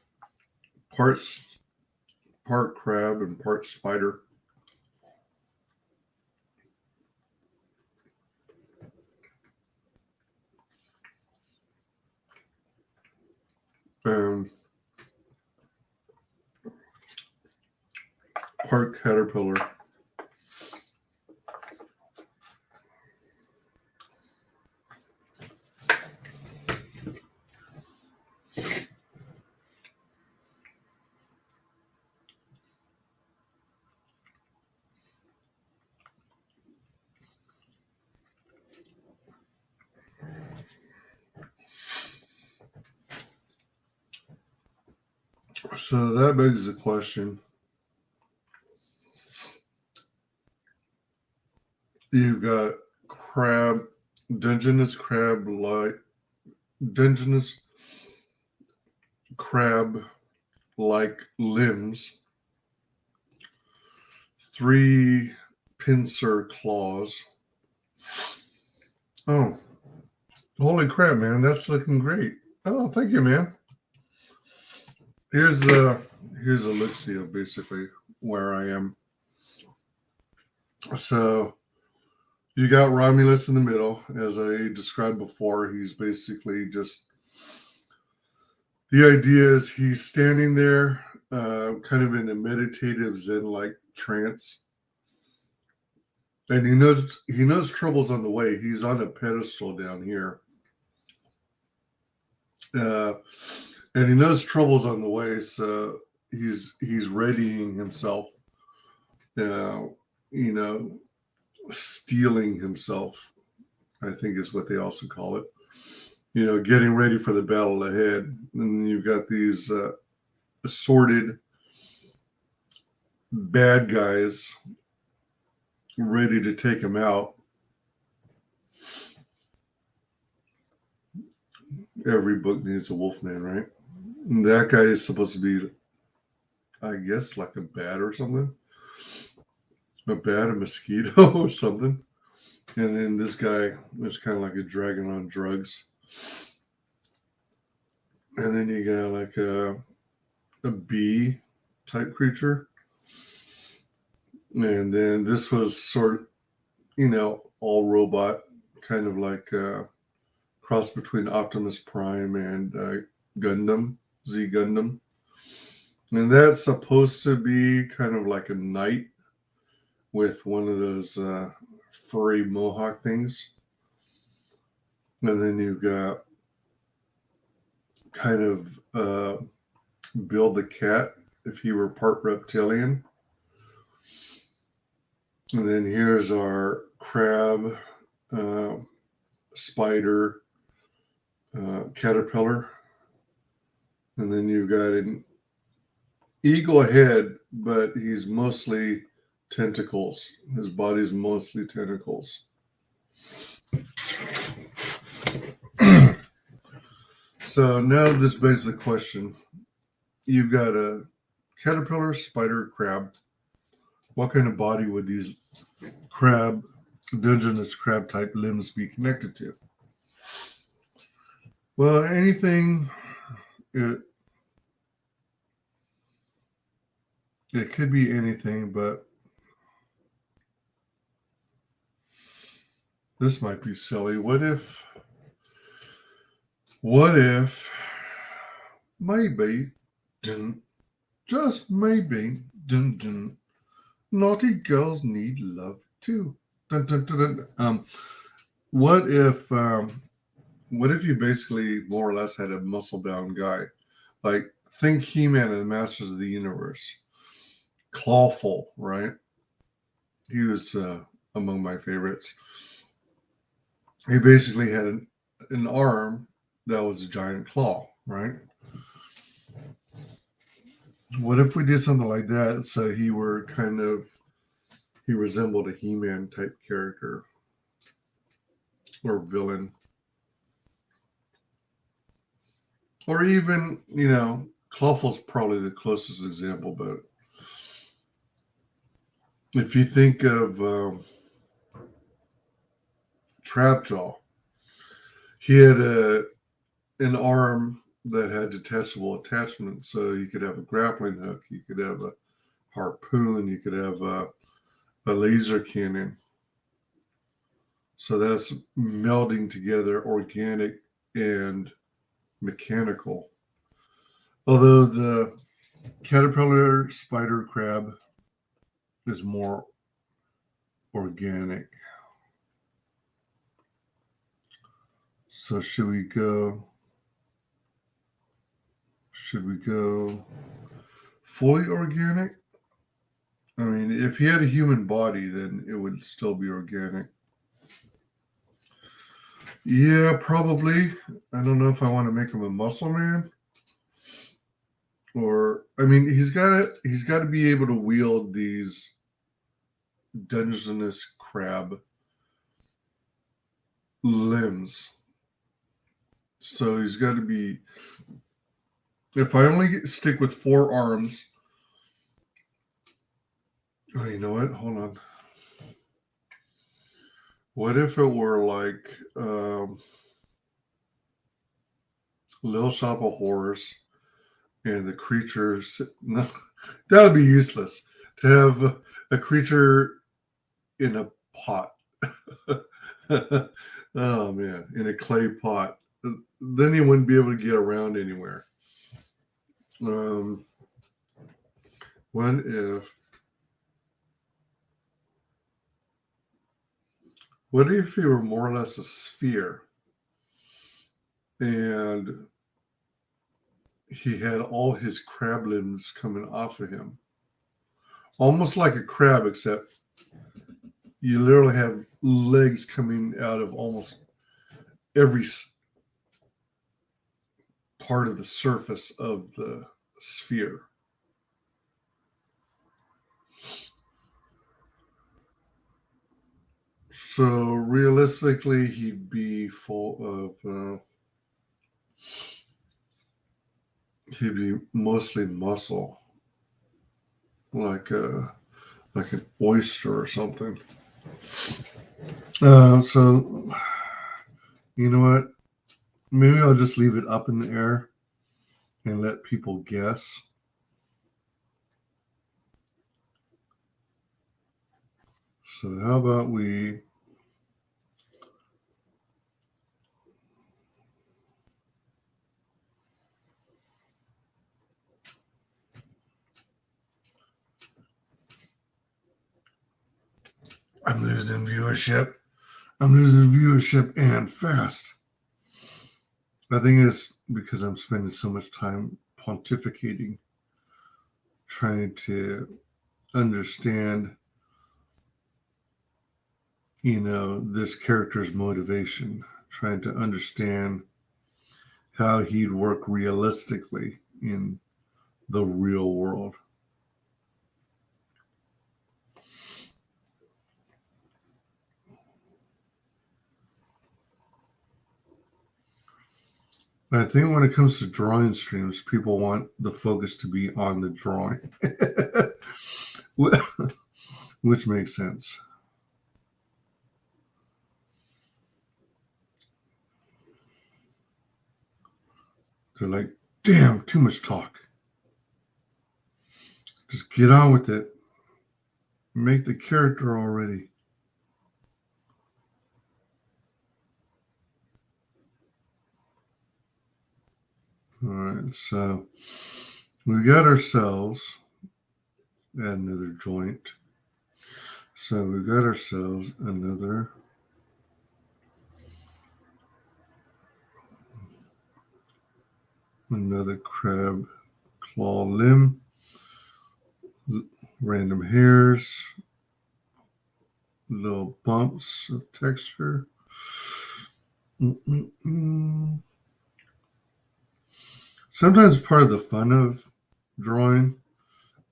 part crab and part spider. Part caterpillar. So that begs the question. You've got Dungeness crab like limbs, 3 pincer claws. Oh, holy crap, man. That's looking great. Oh, thank you, man. Here's a look-see of basically where I am. So you got Romulus in the middle. As I described before, he's basically just, the idea is he's standing there kind of in a meditative Zen-like trance. And he knows trouble's on the way. He's on a pedestal down here. And he knows trouble's on the way, so he's readying himself, steeling himself, I think is what they also call it. Getting ready for the battle ahead. And you've got these assorted bad guys ready to take him out. Every book needs a wolfman, right? And that guy is supposed to be, I guess, like a bat or something. A bat, a mosquito or something. And then this guy was kind of like a dragon on drugs. And then you got like a bee type creature. And then this was sort of, all robot, kind of like a cross between Optimus Prime and Gundam, Z Gundam. And that's supposed to be kind of like a knight with one of those furry mohawk things. And then you've got kind of Bill the cat, if he were part reptilian. And then here's our crab, spider, caterpillar. And then you've got an eagle head, but he's mostly tentacles. His body's mostly tentacles. So now this begs the question. You've got a caterpillar, spider, crab. What kind of body would these dungeness crab type limbs be connected to? Well, anything, it could be anything, but this might be silly. What if maybe, just maybe, naughty girls need love too. What if you basically more or less had a muscle-bound guy? Like, think He-Man and the Masters of the Universe. Clawful, right? He was among my favorites. He basically had an arm that was a giant claw, right? What if we did something like that? So he resembled a He-Man type character or villain. Or even, Clawful's probably the closest example, but if you think of Trapjaw, he had an arm that had detachable attachments, so you could have a grappling hook, you could have a harpoon, you could have a laser cannon. So that's melding together organic and mechanical. Although the caterpillar, spider, crab is more organic. So should we go fully organic? I mean, if he had a human body, then it would still be organic. Yeah, probably. I don't know if I want to make him a muscle man. Or, I mean, he's got to be able to wield these dungeness crab limbs. So he's got to be, if I only stick with 4 arms, oh, you know what? Hold on. What if it were like Little Shop of Horrors and the creatures? No, that would be useless to have a creature in a pot. Oh man, in a clay pot. Then he wouldn't be able to get around anywhere. What if he were more or less a sphere and he had all his crab limbs coming off of him? Almost like a crab, except you literally have legs coming out of almost every part of the surface of the sphere. So realistically, he'd be full of, he'd be mostly muscle, like an oyster or something. So, you know what? Maybe I'll just leave it up in the air and let people guess. So how about we I'm losing viewership. I'm losing viewership and fast. I think it's because I'm spending so much time pontificating, trying to understand, this character's motivation, trying to understand how he'd work realistically in the real world. I think when it comes to drawing streams, people want the focus to be on the drawing, which makes sense. They're like, damn, too much talk. Just get on with it. Make the character already. All right, so we got ourselves another joint. So we got ourselves another crab claw limb, random hairs, little bumps of texture. Sometimes part of the fun of drawing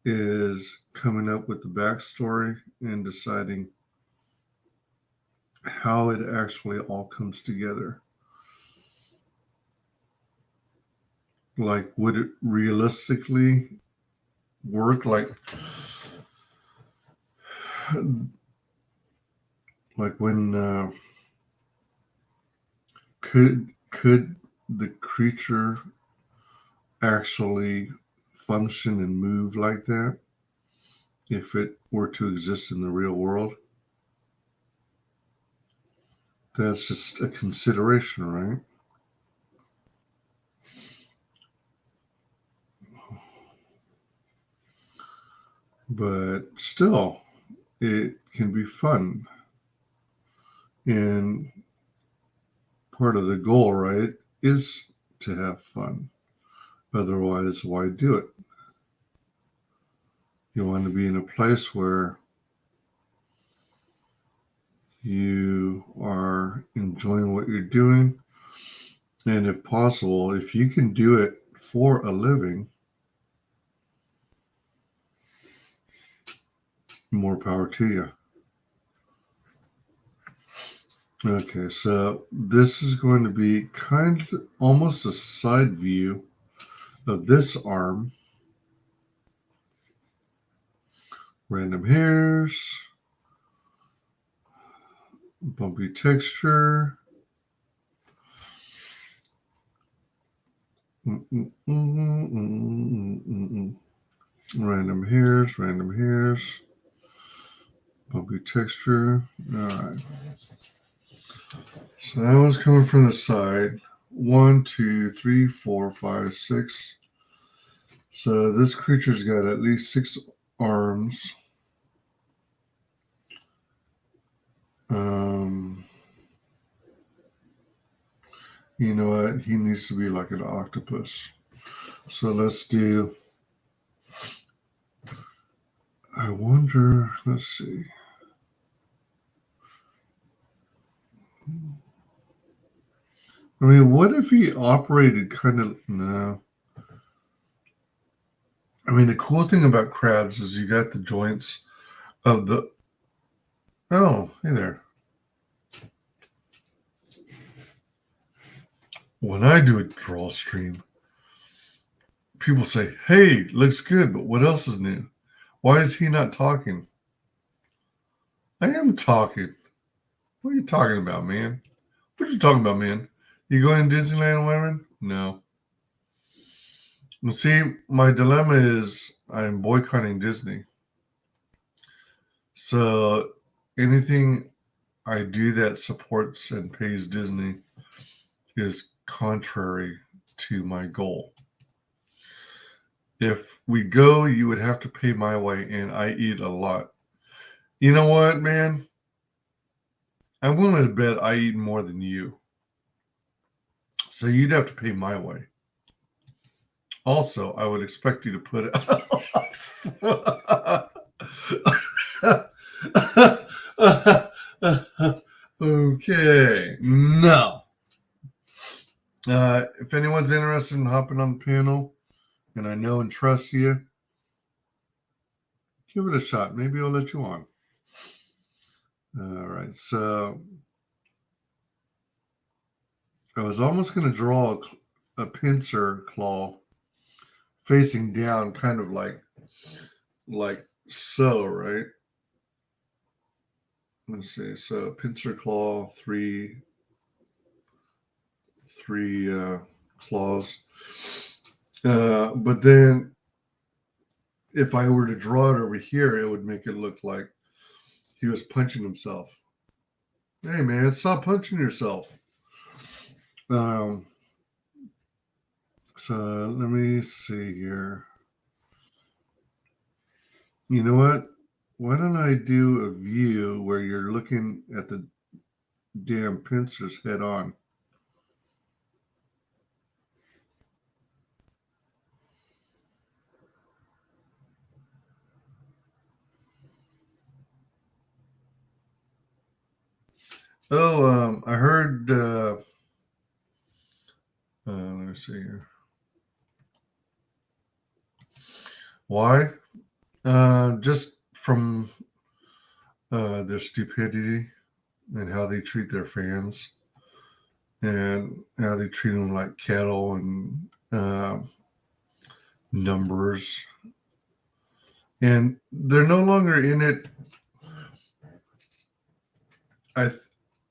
is coming up with the backstory and deciding how it actually all comes together. Like, would it realistically work? Like when could the creature actually function and move like that if it were to exist in the real world? That's just a consideration, right? But still, it can be fun. And part of the goal, right, is to have fun. Otherwise, why do it? You want to be in a place where you are enjoying what you're doing. And if possible, if you can do it for a living, more power to you. Okay, so this is going to be kind of almost a side view of this arm. Random hairs, bumpy texture. Random hairs, bumpy texture. All right. So that one's coming from the side. 1, 2, 3, 4, 5, 6. So this creature's got at least 6 arms. You know what? He needs to be like an octopus. So let's do. I wonder. Let's see. I mean, what if he operated kind of. No. I mean, the cool thing about crabs is you got the joints of the. Oh, hey there. When I do a draw stream, people say, hey, looks good, but what else is new? Why is he not talking? I am talking. What are you talking about, man? What are you talking about, man? You going to Disneyland, women? No. Well, see, my dilemma is I'm boycotting Disney. So anything I do that supports and pays Disney is contrary to my goal. If we go, you would have to pay my way, and I eat a lot. You know what, man? I'm willing to bet I eat more than you. So you'd have to pay my way. Also, I would expect you to put it. Okay. No. If anyone's interested in hopping on the panel, and I know and trust you, give it a shot. Maybe I'll let you on. All right. So I was almost going to draw a pincer claw facing down, kind of like so, right? Let's see. So pincer claw, three claws. But then if I were to draw it over here, it would make it look like he was punching himself. Hey, man, stop punching yourself. So let me see here. You know what? Why don't I do a view where you're looking at the damn pincers head on? Oh, I heard, let me see here. Why? Just from their stupidity and how they treat their fans and how they treat them like cattle and numbers. And they're no longer in it.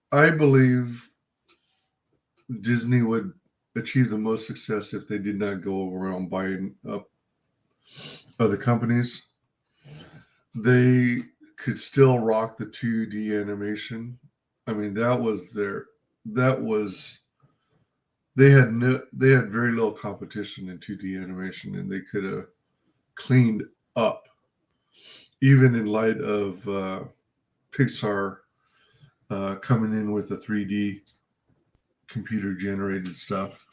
I believe Disney would achieve the most success if they did not go around buying up other companies. They could still rock the 2D animation. I mean, they had very little competition in 2D animation, and they could have cleaned up, even in light of Pixar coming in with the 3D computer generated stuff.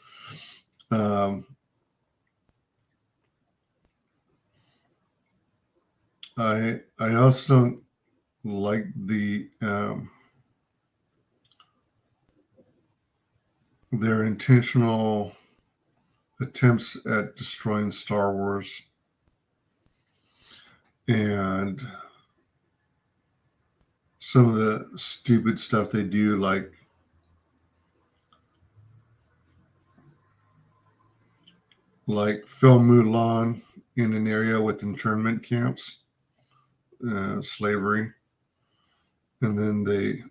I also don't like their intentional attempts at destroying Star Wars and some of the stupid stuff they do, like film Mulan in an area with internment camps, slavery, and then they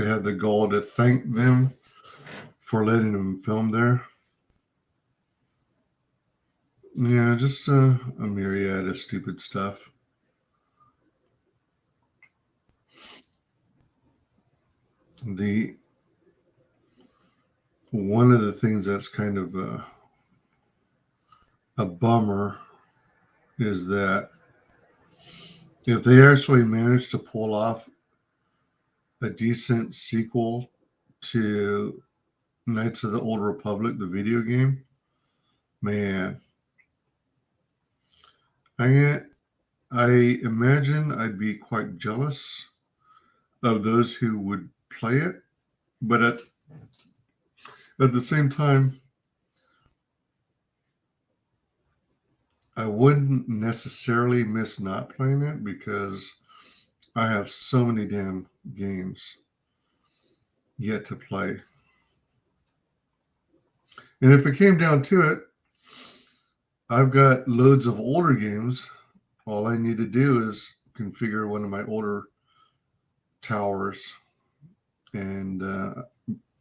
have the goal to thank them for letting them film there. Yeah, just a myriad of stupid stuff. One of the things that's kind of a bummer is that if they actually manage to pull off a decent sequel to Knights of the Old Republic, the video game, man, I imagine I'd be quite jealous of those who would play it, but at the same time, I wouldn't necessarily miss not playing it because I have so many damn games yet to play. And if it came down to it, I've got loads of older games. All I need to do is configure one of my older towers. And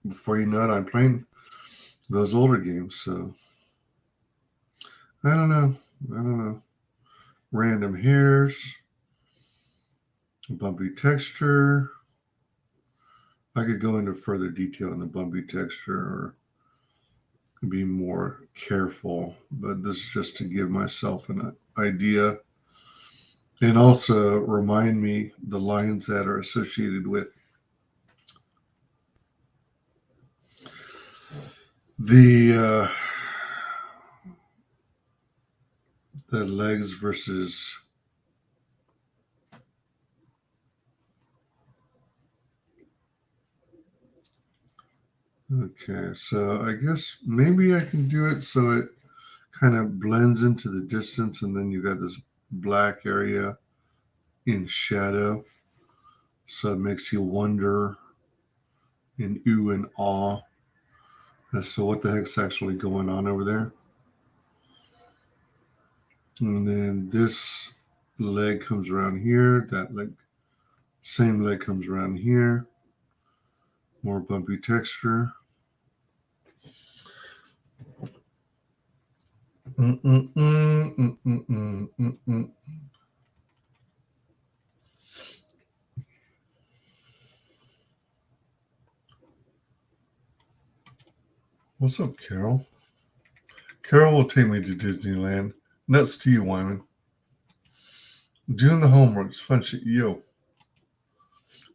before you know it, I'm playing those older games. So I don't know. Random hairs, bumpy texture. I could go into further detail on the bumpy texture or be more careful, but this is just to give myself an idea and also remind me the lines that are associated with the legs versus okay, so I guess maybe I can do it so it kind of blends into the distance, and then you got this black area in shadow, so it makes you wonder and ooh and awe as to what the heck's actually going on over there. And then this leg comes around here, that leg, same leg comes around here, more bumpy texture. What's up, Carol? Carol will take me to Disneyland. Nuts to you, Wyman. Doing the homework. It's fun shit. Yo.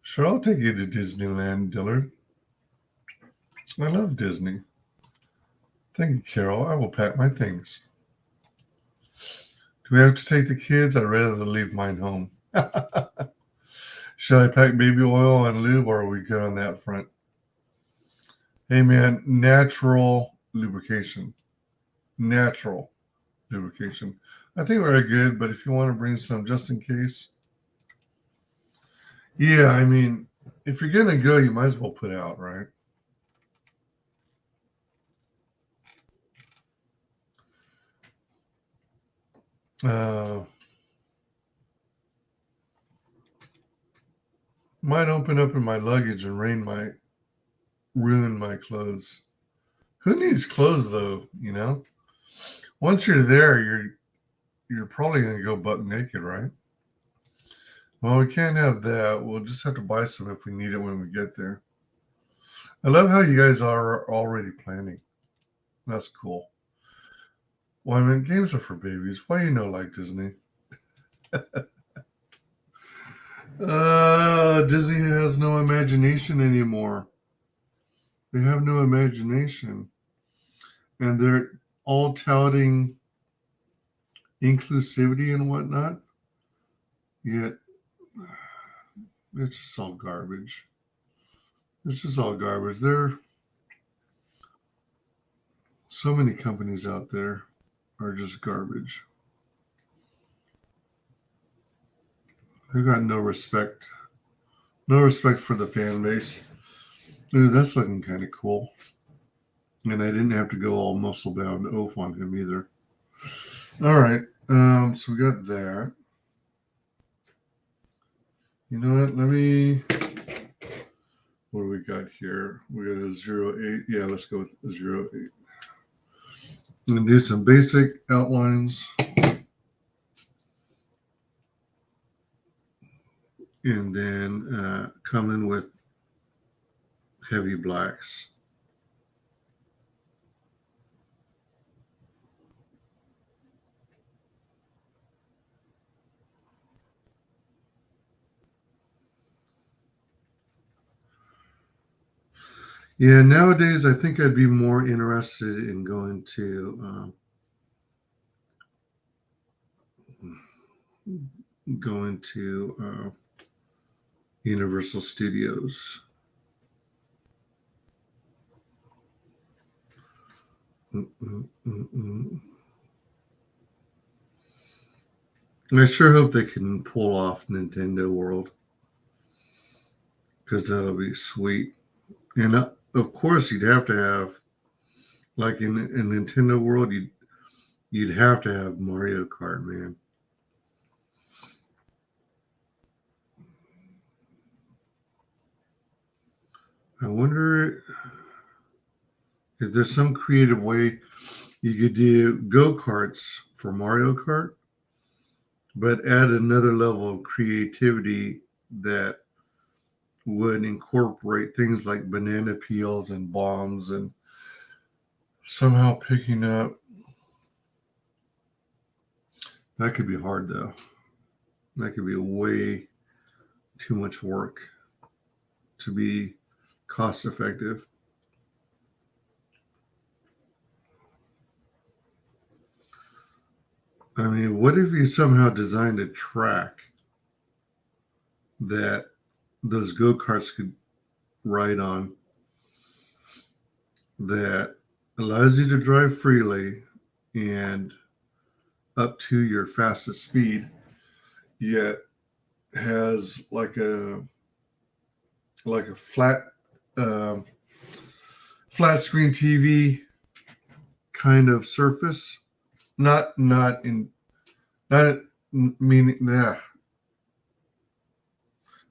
Sure, I'll take you to Disneyland, Dillard. I love Disney. Thank you, Carol. I will pack my things. Do we have to take the kids? I'd rather leave mine home. Should I pack baby oil and lube, or are we good on that front? Hey, man, natural lubrication. Natural lubrication. I think we're good, but if you want to bring some just in case. Yeah, I mean, if you're going to go, you might as well put out, right? Might open up in my luggage and ruin my clothes. Who needs clothes though, you know? Once you're there, you're probably going to go buck naked, right? Well, we can't have that. We'll just have to buy some if we need it when we get there. I love how you guys are already planning. That's cool. Well, I mean, games are for babies. Why you know like Disney? Disney has no imagination anymore. They have no imagination. And they're all touting inclusivity and whatnot. Yet, it's just all garbage. It's just all garbage. There are so many companies out there are just garbage. They've got no respect. No respect for the fan base. Ooh, that's looking kind of cool. And I didn't have to go all muscle bound oaf on him either. All right. So we got that. You know what? What do we got here? We got a 0.8. Yeah, let's go with a 0.8. I'm going to do some basic outlines. And then come in with heavy blacks. Yeah, nowadays I think I'd be more interested in going to Universal Studios. I sure hope they can pull off Nintendo World, because that'll be sweet. And of course, you'd have to have, like in Nintendo World, you'd have to have Mario Kart, man. I wonder if there's some creative way you could do go-karts for Mario Kart, but add another level of creativity that would incorporate things like banana peels and bombs and somehow picking up. That could be hard though. That could be way too much work to be cost effective. I mean, what if you somehow designed a track that those go-karts could ride on that allows you to drive freely and up to your fastest speed, yet has like a flat flat screen TV kind of surface, not meaning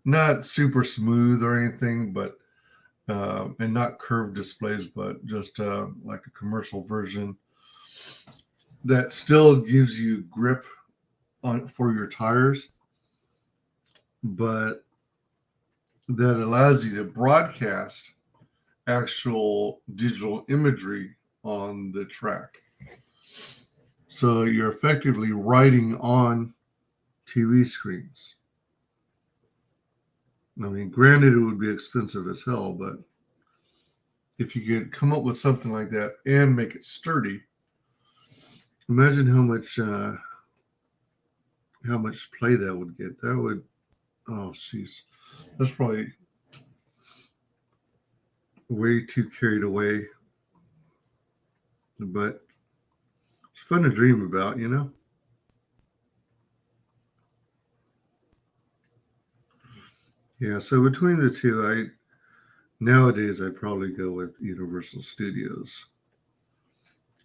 not super smooth or anything, but and not curved displays, but just like a commercial version that still gives you grip on for your tires, but that allows you to broadcast actual digital imagery on the track. So you're effectively riding on TV screens. I mean, granted, it would be expensive as hell, but if you could come up with something like that and make it sturdy, imagine how much play that would get. That would, oh, jeez, that's probably way too carried away, but it's fun to dream about, you know? Yeah, so between the two, nowadays I probably go with Universal Studios.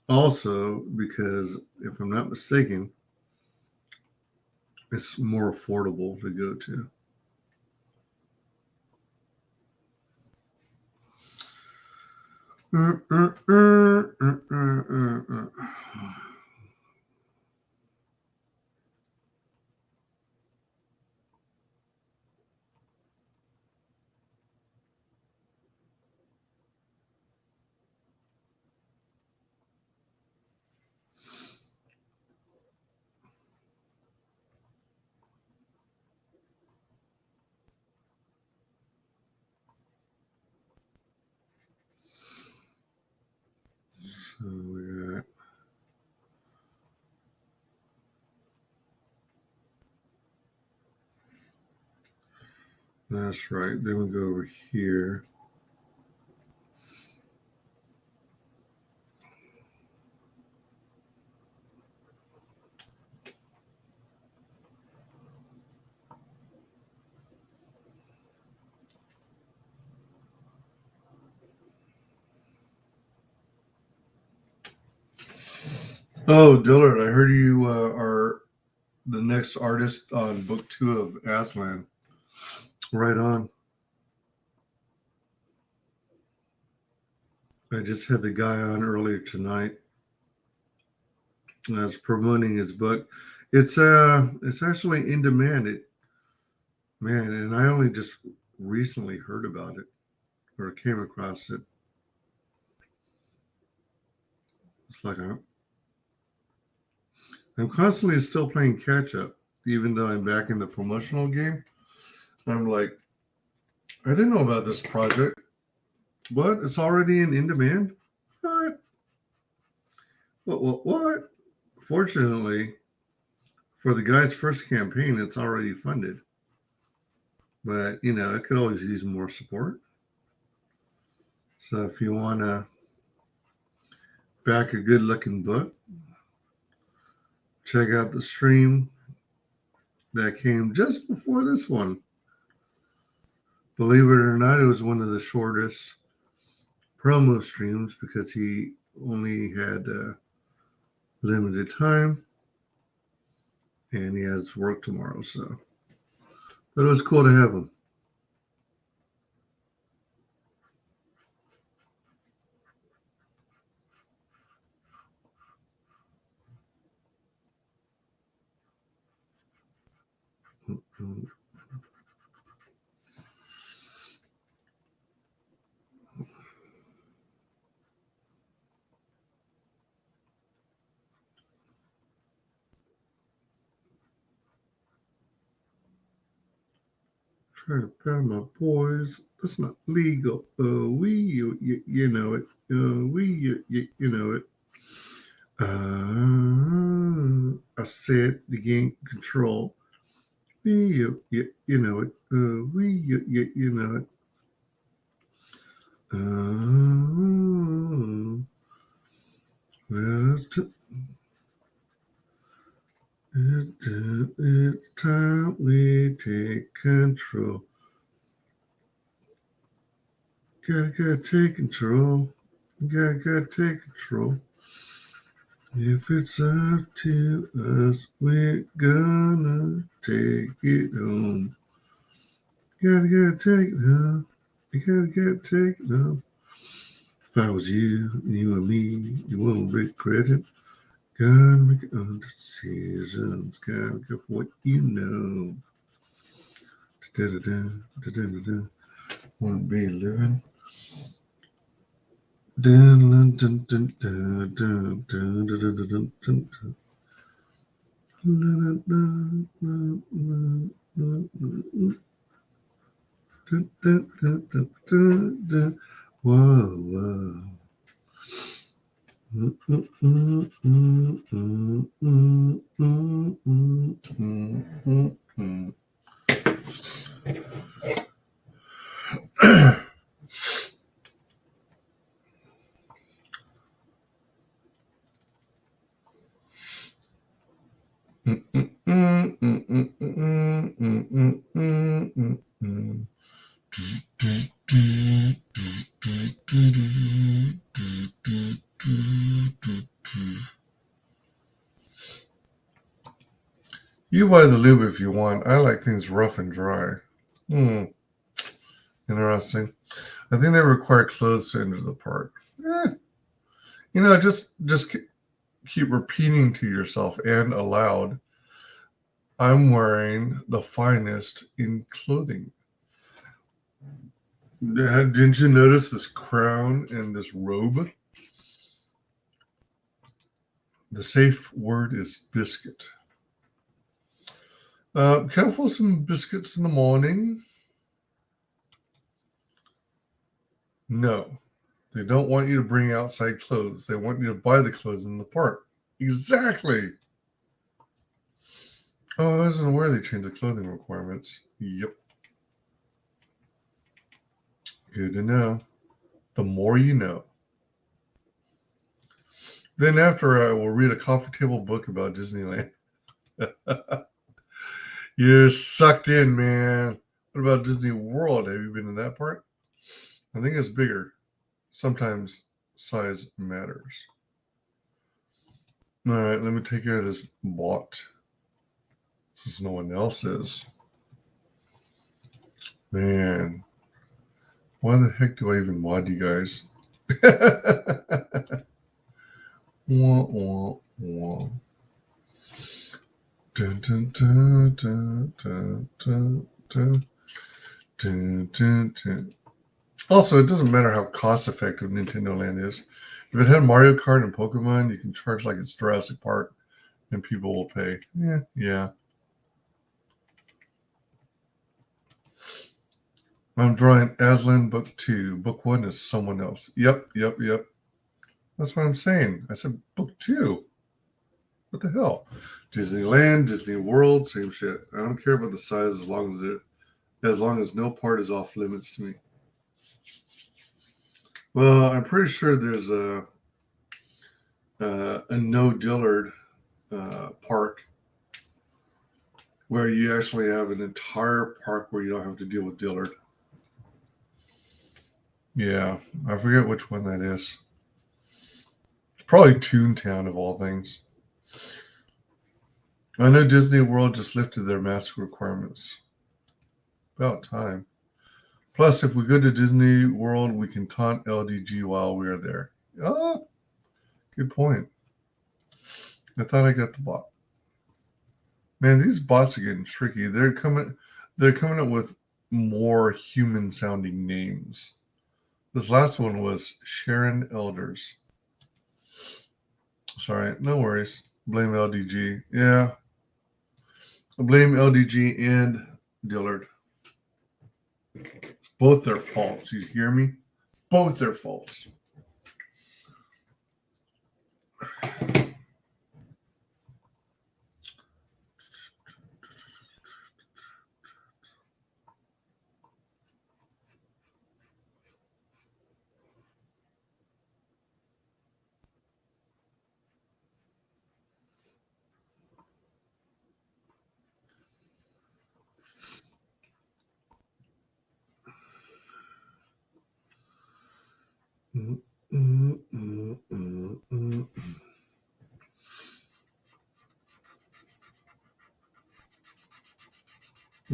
Also, because if I'm not mistaken, it's more affordable to go to. So we got that's right. Then we go over here. Oh, Dillard, I heard you are the next artist on book 2 of Aslan. Right on. I just had the guy on earlier tonight. I was promoting his book. It's actually in demand. And I only just recently heard about it or came across it. It's like I'm constantly still playing catch up, even though I'm back in the promotional game. I'm like, I didn't know about this project. What? It's already in demand? What? What? Fortunately, for the guy's first campaign, it's already funded. But, you know, it could always use more support. So if you want to back a good-looking book, check out the stream that came just before this one. Believe it or not, it was one of the shortest promo streams because he only had limited time and he has work tomorrow. So, but it was cool to have him. Trying to pound my boys. That's not legal. You know it. You know it. I said the game control. You know it. You know it. Well, it's time we take control. Gotta take control. Gotta take control. If it's up to us, we're gonna take it home. Gotta take it home. You gotta take it home. If I was you and me, you won't regret it. Gotta make your decisions. Gotta go for what you know. Da-da-da. Won't be living. Dun, dun, dun, dun, dun, dun, dun, dun, dun, dun, dun. Whoa. You buy the lube if you want. I like things rough and dry. Interesting. I think they require clothes to enter the part. You know, just keep repeating to yourself and aloud, I'm wearing the finest in clothing. Didn't you notice this crown and this robe? The safe word is biscuit. Careful, some biscuits in the morning. No, they don't want you to bring outside clothes. They want you to buy the clothes in the park. Exactly. Oh, I wasn't aware they changed the clothing requirements. Yep. Good to know. The more you know. Then after I will read a coffee table book about Disneyland. You're sucked in, man. What about Disney World? Have you been in that part? I think it's bigger. Sometimes size matters. All right, let me take care of this bot. Since no one else is. Man. Why the heck do I even mod you guys? Wah, wah, wah. Dun, dun, dun, dun, dun, dun, dun, dun, dun, dun. Also, it doesn't matter how cost effective Nintendo Land is. If it had Mario Kart and Pokemon, you can charge like it's Jurassic Park and people will pay. Yeah. I'm drawing Aslan Book 2. Book 1 is someone else. Yep. That's what I'm saying. I said Book 2. What the hell? Disneyland, Disney World, same shit. I don't care about the size as long as no part is off limits to me. Well, I'm pretty sure there's a no Dillard park where you actually have an entire park where you don't have to deal with Dillard. Yeah, I forget which one that is. It's probably Toontown of all things. I know Disney World just lifted their mask requirements. About time. Plus, if we go to Disney World, we can taunt LDG while we are there. Oh, good point. I thought I got the bot. Man, these bots are getting tricky. They're coming up with more human sounding names. This last one was Sharon Elders. Sorry, no worries. Blame LDG. Yeah. Blame LDG and Dillard. Both their faults. You hear me? Both their faults.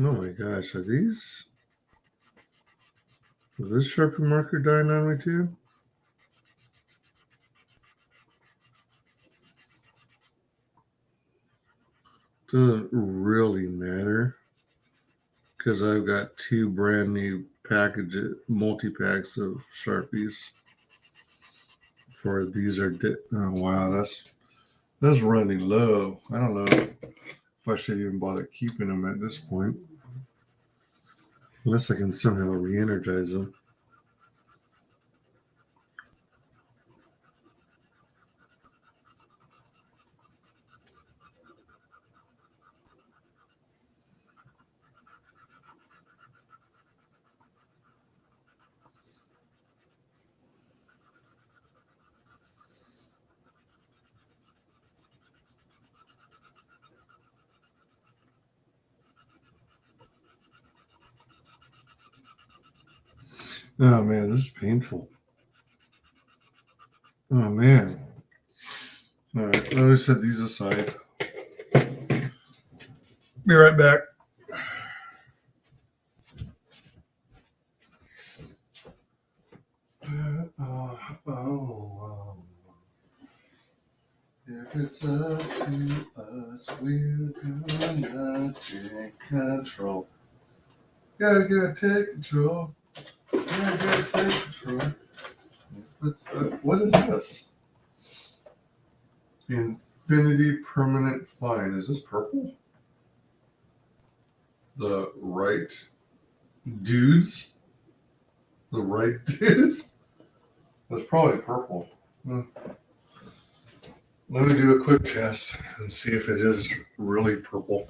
Oh my gosh, are these? Is this Sharpie marker dying on me too? Doesn't really matter because I've got two brand new multi-packs of Sharpies. For these are oh wow, that's running low. I don't know if I should even bother keeping them at this point, unless I can somehow re-energize them. Oh man, this is painful. Oh man. All right, let me set these aside. Be right back. If it's up to us, we're gonna take control. Gotta take control. Gotta take control. What is this? Infinity Permanent Fine. Is this purple? The right dudes? The right dudes? That's probably purple. Let me do a quick test and see if it is really purple.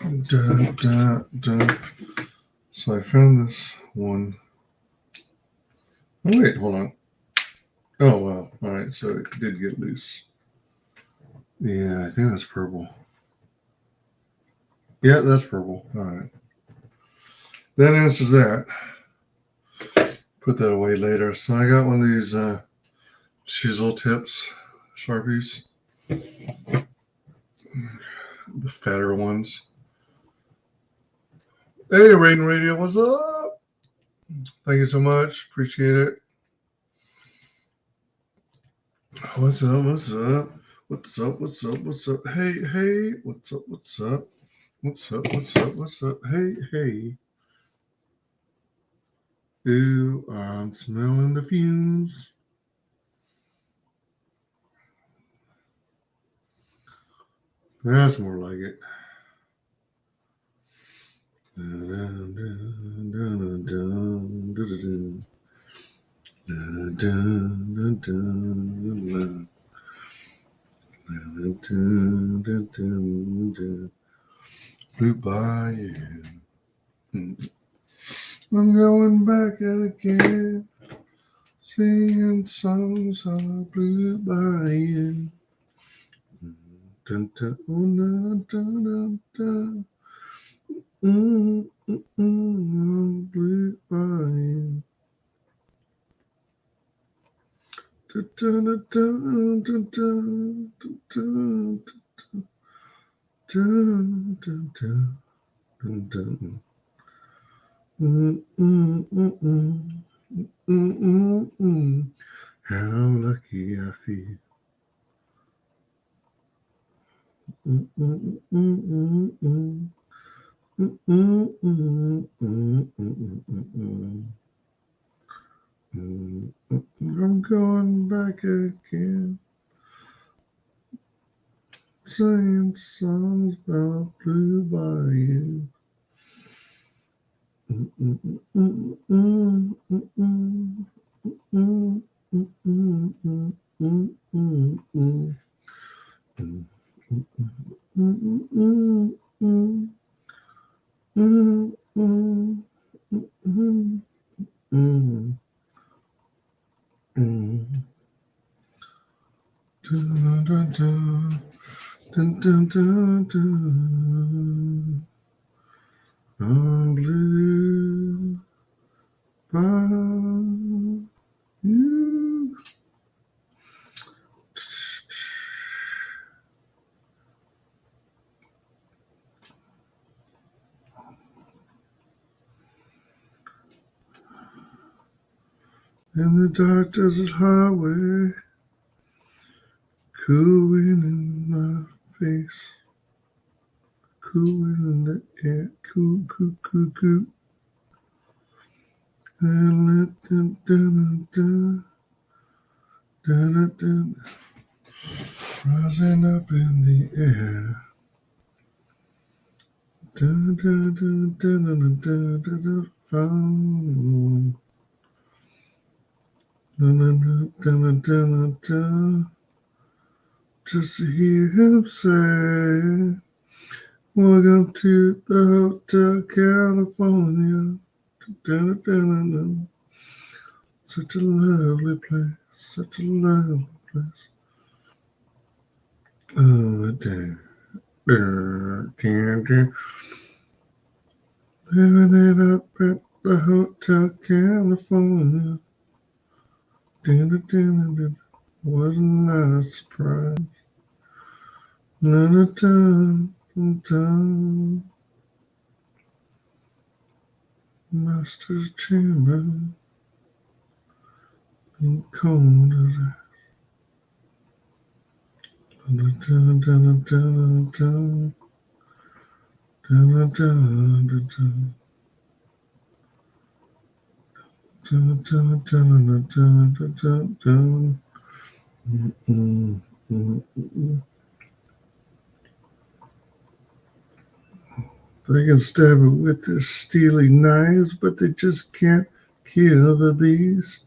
Dun, dun, dun. So I found this one. Oh, wait, hold on. Oh, wow. All right, so it did get loose. Yeah, I think that's purple. Yeah, that's purple. All right. That answers that. Put that away later. So I got one of these chisel tips Sharpies. The fatter ones. Hey, Rain Radio, what's up? Thank you so much. Appreciate it. What's up? What's up? What's up? What's up? What's up? Hey, hey. What's up? What's up? What's up? What's up? What's up? Hey, hey. Ooh, I'm smelling the fumes. That's more like it. Blue Bayou. I'm going back again, singing songs of Blue Bayou. Dun, dun, dun, dun, dun, dun. Blue Bayou. Dun, dun, dun, dun, dun, dun, dun, dun, dun, dun, dun. How lucky I feel. I'm going back again, singing songs about blue bayou. I'm blue by you. In the dark desert highway, cool wind in my face, cool wind in the air, cool, cool, cool, cool. And let them rising up in the air. Just to hear him say, welcome to the Hotel California. Such a lovely place, such a lovely place. Oh, damn. Living it up at the Hotel California. Was a nice surprise. Another time. Master's chamber. And cold as ice. They can stab it with their steely knives, but they just can't kill the beast.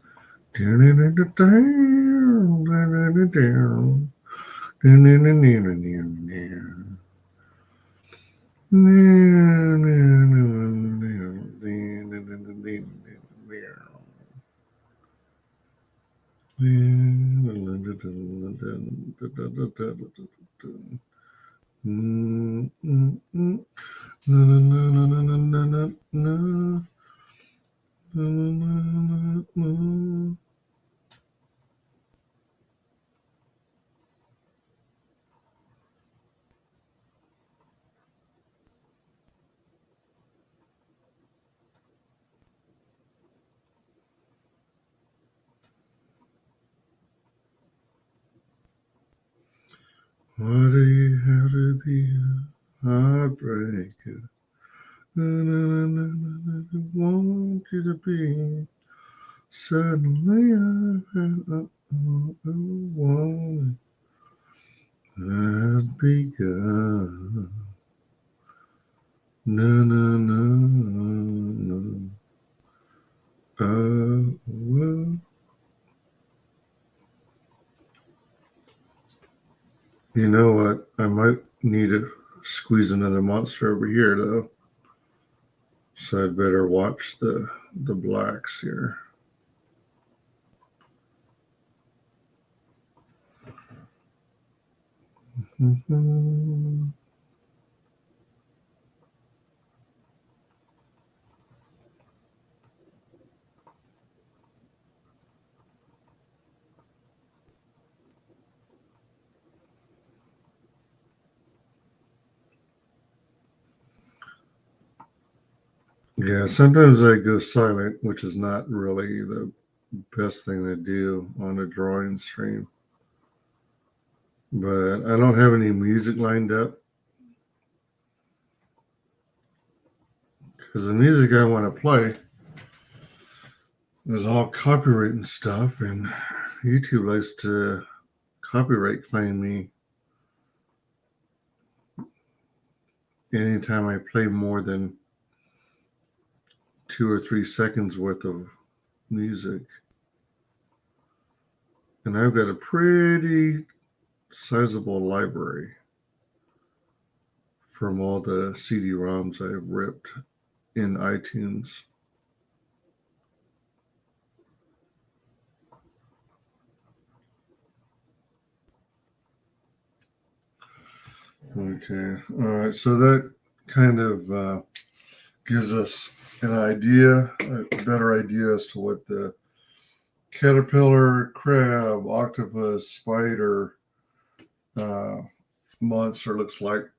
Why do you have to be a heartbreaker? I want you to be. Suddenly I had one had begun. No. Well, you know what? I might need to squeeze another monster over here, though. So I'd better watch the blacks here. Yeah, sometimes I go silent, which is not really the best thing to do on a drawing stream. but I don't have any music lined up because the music I want to play is all copyright and stuff, and YouTube likes to copyright claim me anytime I play more than 2 or 3 seconds worth of music. And I've got a pretty sizable library from all the CD-ROMs I've ripped in iTunes. Okay, all right, so that kind of gives us an idea, a better idea as to what the caterpillar, crab, octopus, spider, monster looks like.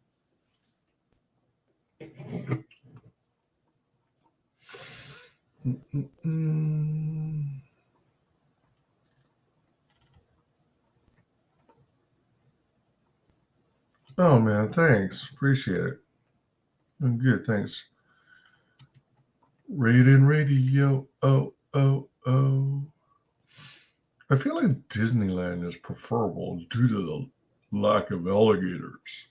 Oh man, thanks. Appreciate it. I'm good, thanks. Raiden Radio. Oh. I feel like Disneyland is preferable due to the lack of alligators.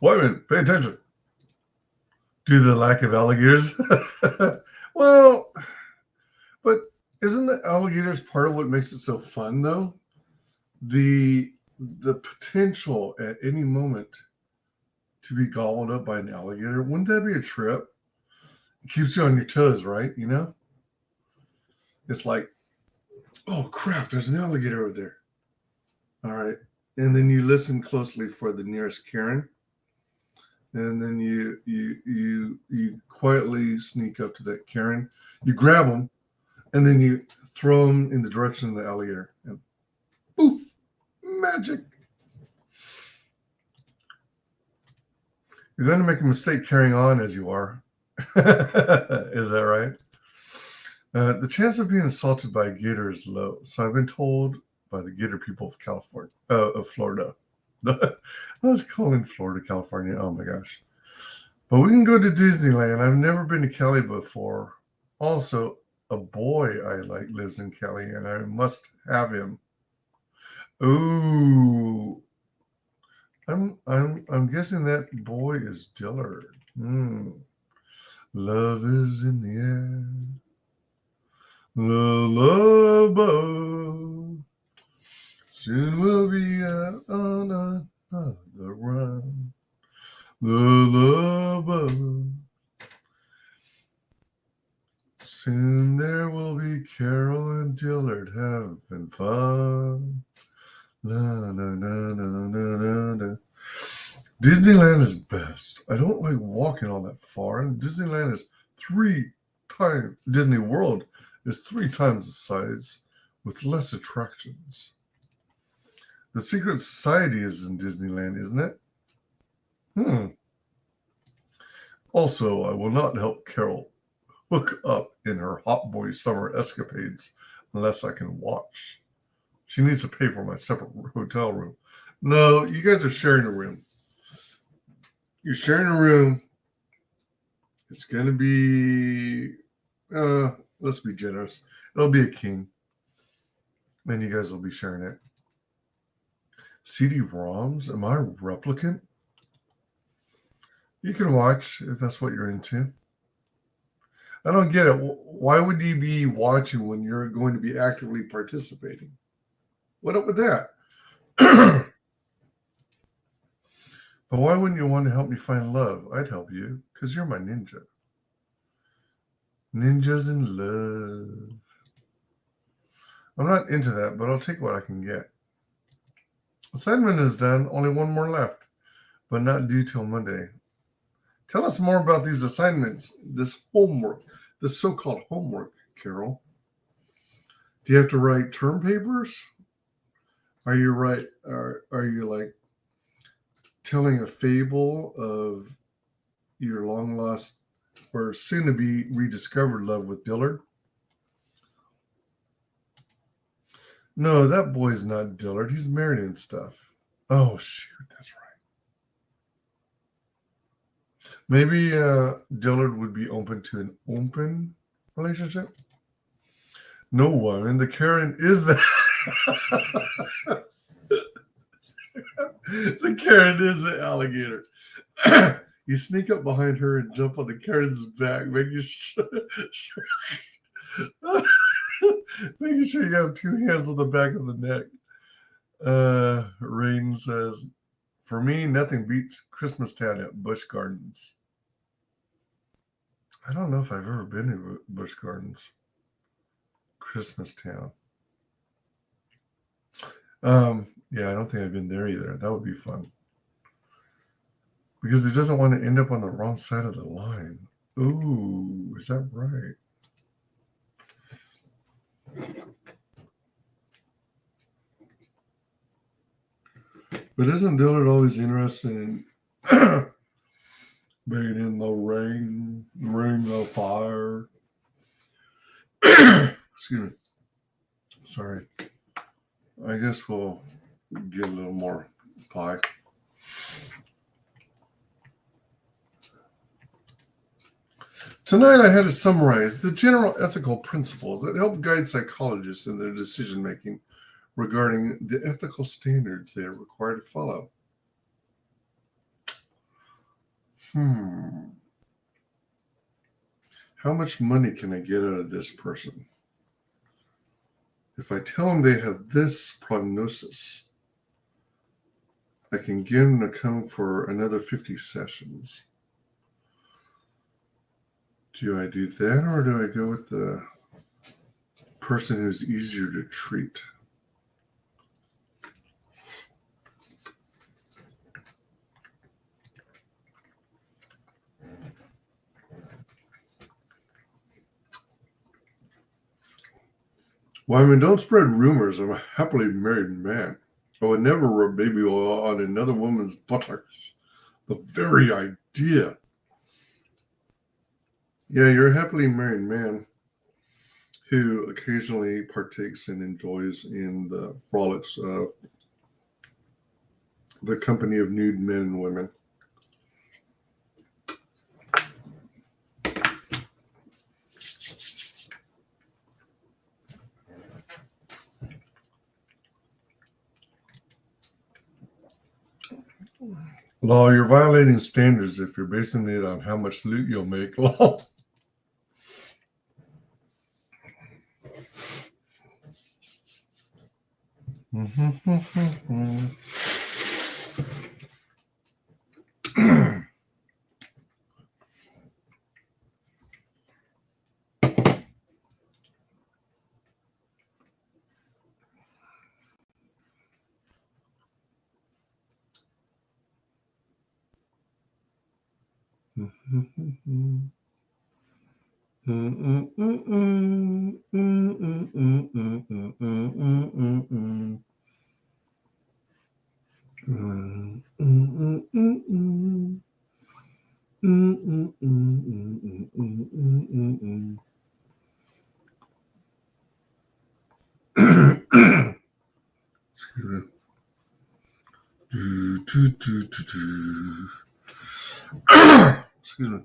Wait a minute, pay attention. Due to the lack of alligators? Well, but isn't the alligators part of what makes it so fun, though? The potential at any moment to be gobbled up by an alligator, wouldn't that be a trip? It keeps you on your toes, right? You know? It's like, oh crap, there's an alligator over there. All right. And then you listen closely for the nearest cairn. And then you quietly sneak up to that cairn. You grab them, and then you throw them in the direction of the alligator. And poof, magic. You're going to make a mistake carrying on as you are. Is that right? The chance of being assaulted by a gator is low. So I've been told by the gator people of California, of Florida. I was calling Florida, California. Oh my gosh. But we can go to Disneyland. I've never been to Cali before. Also, a boy I like lives in Cali, and I must have him. Ooh. I'm guessing that boy is Dillard. Love is in the air. The love boat. Soon we'll be out on another run. The love boat. Soon there will be Carol and Dillard having fun. La, na, na, na, na, na, na. Disneyland is best. I don't like walking all that far. And Disneyland is 3 times, Disney World is 3 times the size with less attractions. The Secret Society is in Disneyland, isn't it? Also, I will not help Carol hook up in her hot boy summer escapades unless I can watch. She needs to pay for my separate hotel room. No, you guys are sharing a room. You're sharing a room. It's going to be, let's be generous. It'll be a king. And you guys will be sharing it. CD-ROMs? Am I a replicant? You can watch if that's what you're into. I don't get it. Why would you be watching when you're going to be actively participating? What up with that? But why wouldn't you want to help me find love? I'd help you because you're my ninja. Ninjas in love. I'm not into that, but I'll take what I can get. Assignment is done. Only 1 more left, but not due till Monday. Tell us more about these assignments, this homework, this so-called homework, Carol. Do you have to write term papers? Are you like telling a fable of your long lost or soon to be rediscovered love with Dillard? No, that boy's not Dillard. He's married and stuff. Oh, shoot. That's right. Maybe Dillard would be open to an open relationship. No one. And the Karen is that. The Karen is the alligator. You sneak up behind her and jump on the Karen's back, making sure you have two hands on the back of the neck. Rain says, for me, nothing beats Christmas town at Busch Gardens. I don't know if I've ever been to Busch Gardens. Christmas town. Yeah, I don't think I've been there either. That would be fun. Because it doesn't want to end up on the wrong side of the line. Ooh, is that right? But isn't Dillard always interested in being in the ring of fire? Excuse me. Sorry. I guess we'll get a little more pie. Tonight I had to summarize the general ethical principles that help guide psychologists in their decision making regarding the ethical standards they are required to follow. How much money can I get out of this person? If I tell them they have this prognosis, I can get them to come for another 50 sessions. Do I do that, or do I go with the person who's easier to treat? Well, I mean, don't spread rumors. I'm a happily married man. I would never rub baby oil on another woman's buttocks. The very idea. Yeah, you're a happily married man who occasionally partakes and enjoys in the frolics of the company of nude men and women. Law, you're violating standards if you're basing it on how much loot you'll make. Law. Excuse me.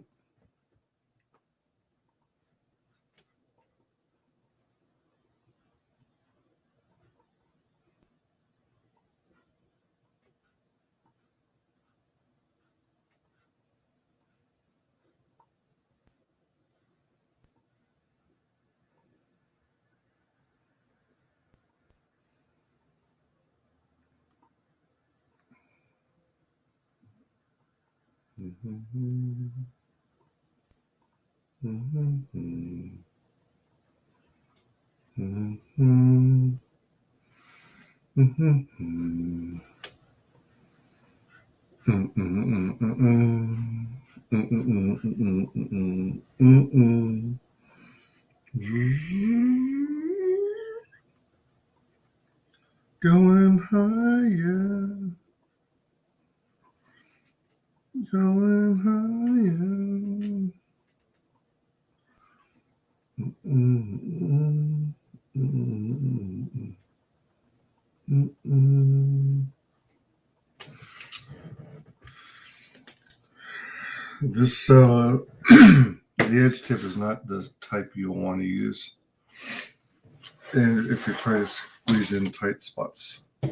Going higher, going higher. This the edge tip is not the type you want to use, and if you're trying to squeeze in tight spots, I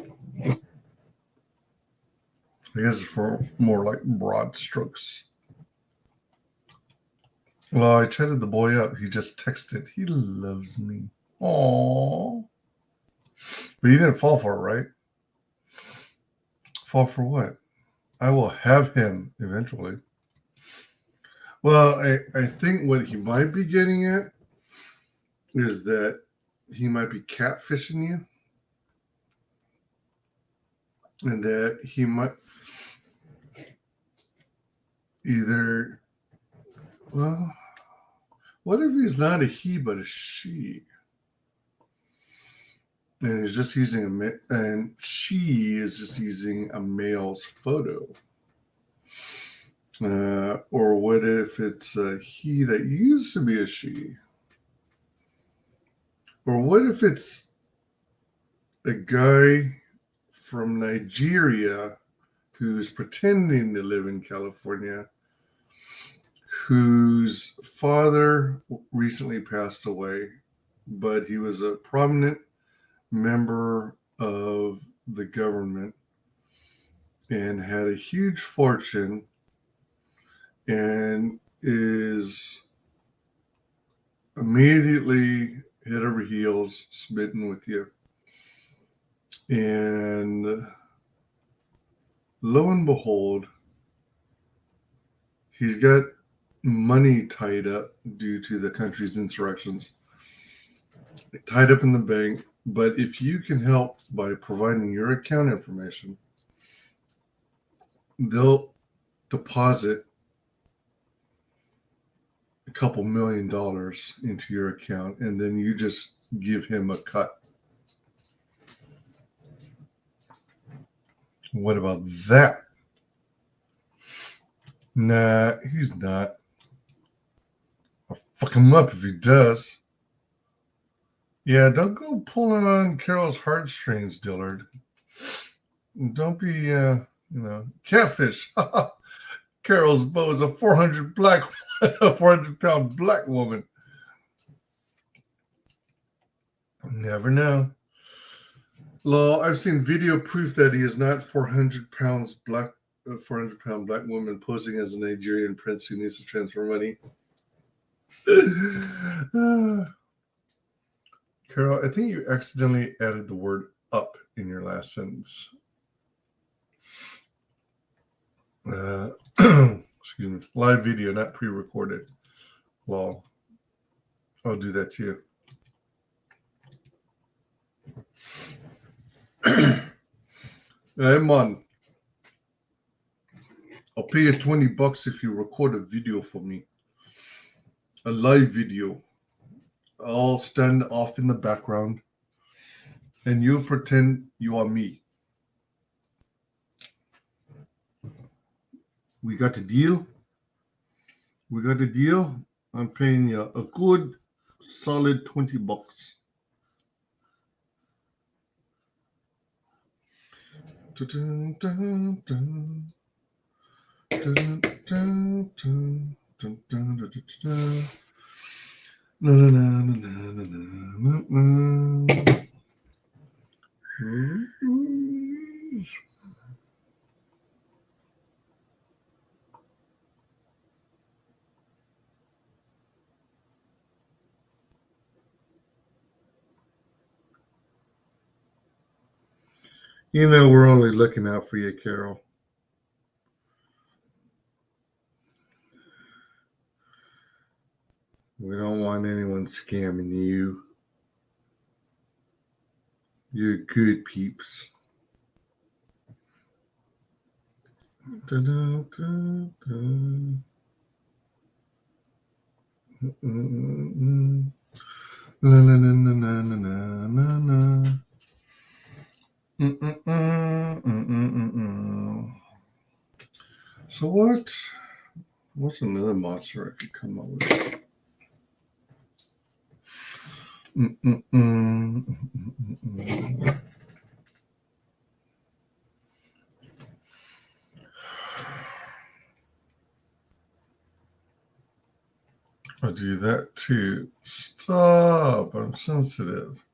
guess it's for more like broad strokes. Well, I chatted the boy up. He just texted. He loves me. Aww. But you didn't fall for it, right? Fall for what? I will have him eventually. Well, I think what he might be getting at is that he might be catfishing you. And that he might either, well, what if he's not a he but a she? And he's just using and she is just using a male's photo. Or what if it's a he that used to be a she? Or what if it's a guy from Nigeria who's pretending to live in California, whose father recently passed away, but he was a prominent member of the government and had a huge fortune and is immediately head over heels smitten with you. And lo and behold, he's got money tied up due to the country's insurrections, tied up in the bank. But if you can help by providing your account information, they'll deposit a couple $1 million into your account, and then you just give him a cut. What about that? Nah, he's not. I'll fuck him up if he does. Yeah, don't go pulling on Carol's heartstrings, Dillard. Don't be, catfish. Carol's beau is a 400-pound black woman. Never know. Well, I've seen video proof that he is not 400-pound black woman posing as a Nigerian prince who needs to transfer money. Carol, I think you accidentally added the word up in your last sentence. Excuse me. Live video, not pre-recorded. Well, I'll do that to you. Eman, I'll pay you $20 if you record a video for me. A live video. I'll stand off in the background and you pretend you are me. We got a deal? We got a deal? I'm paying you a good solid $20. Dun, dun, dun, dun, dun, dun, dun, dun, dun, dun, dun. Na, na, na, na, na, na, na, na. You know, we're only looking out for you, Carol. We don't want anyone scamming you. You're good peeps. Dun, dun, dun, dun. La, la, la, la, la, la, la, la. So what's another monster I could come up with? I do that too. Stop. I'm sensitive.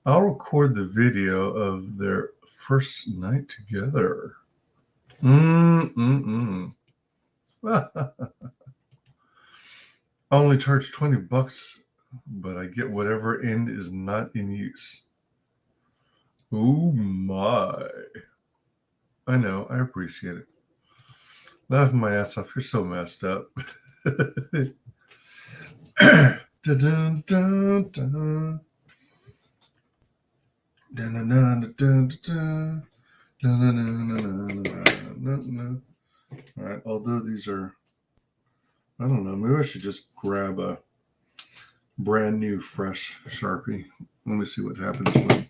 I'll record the video of their first night together. I only charge $20, but I get whatever end is not in use. Oh my. I know, I appreciate it. Laughing my ass off. You're so messed up. Dun, dun, dun, dun. Dun, dun, dun, dun, dun. Dun, dun, dun, dun, dun, dun, dun. All right, although these are, I don't know, maybe I should just grab a brand new fresh Sharpie. Let me see what happens when.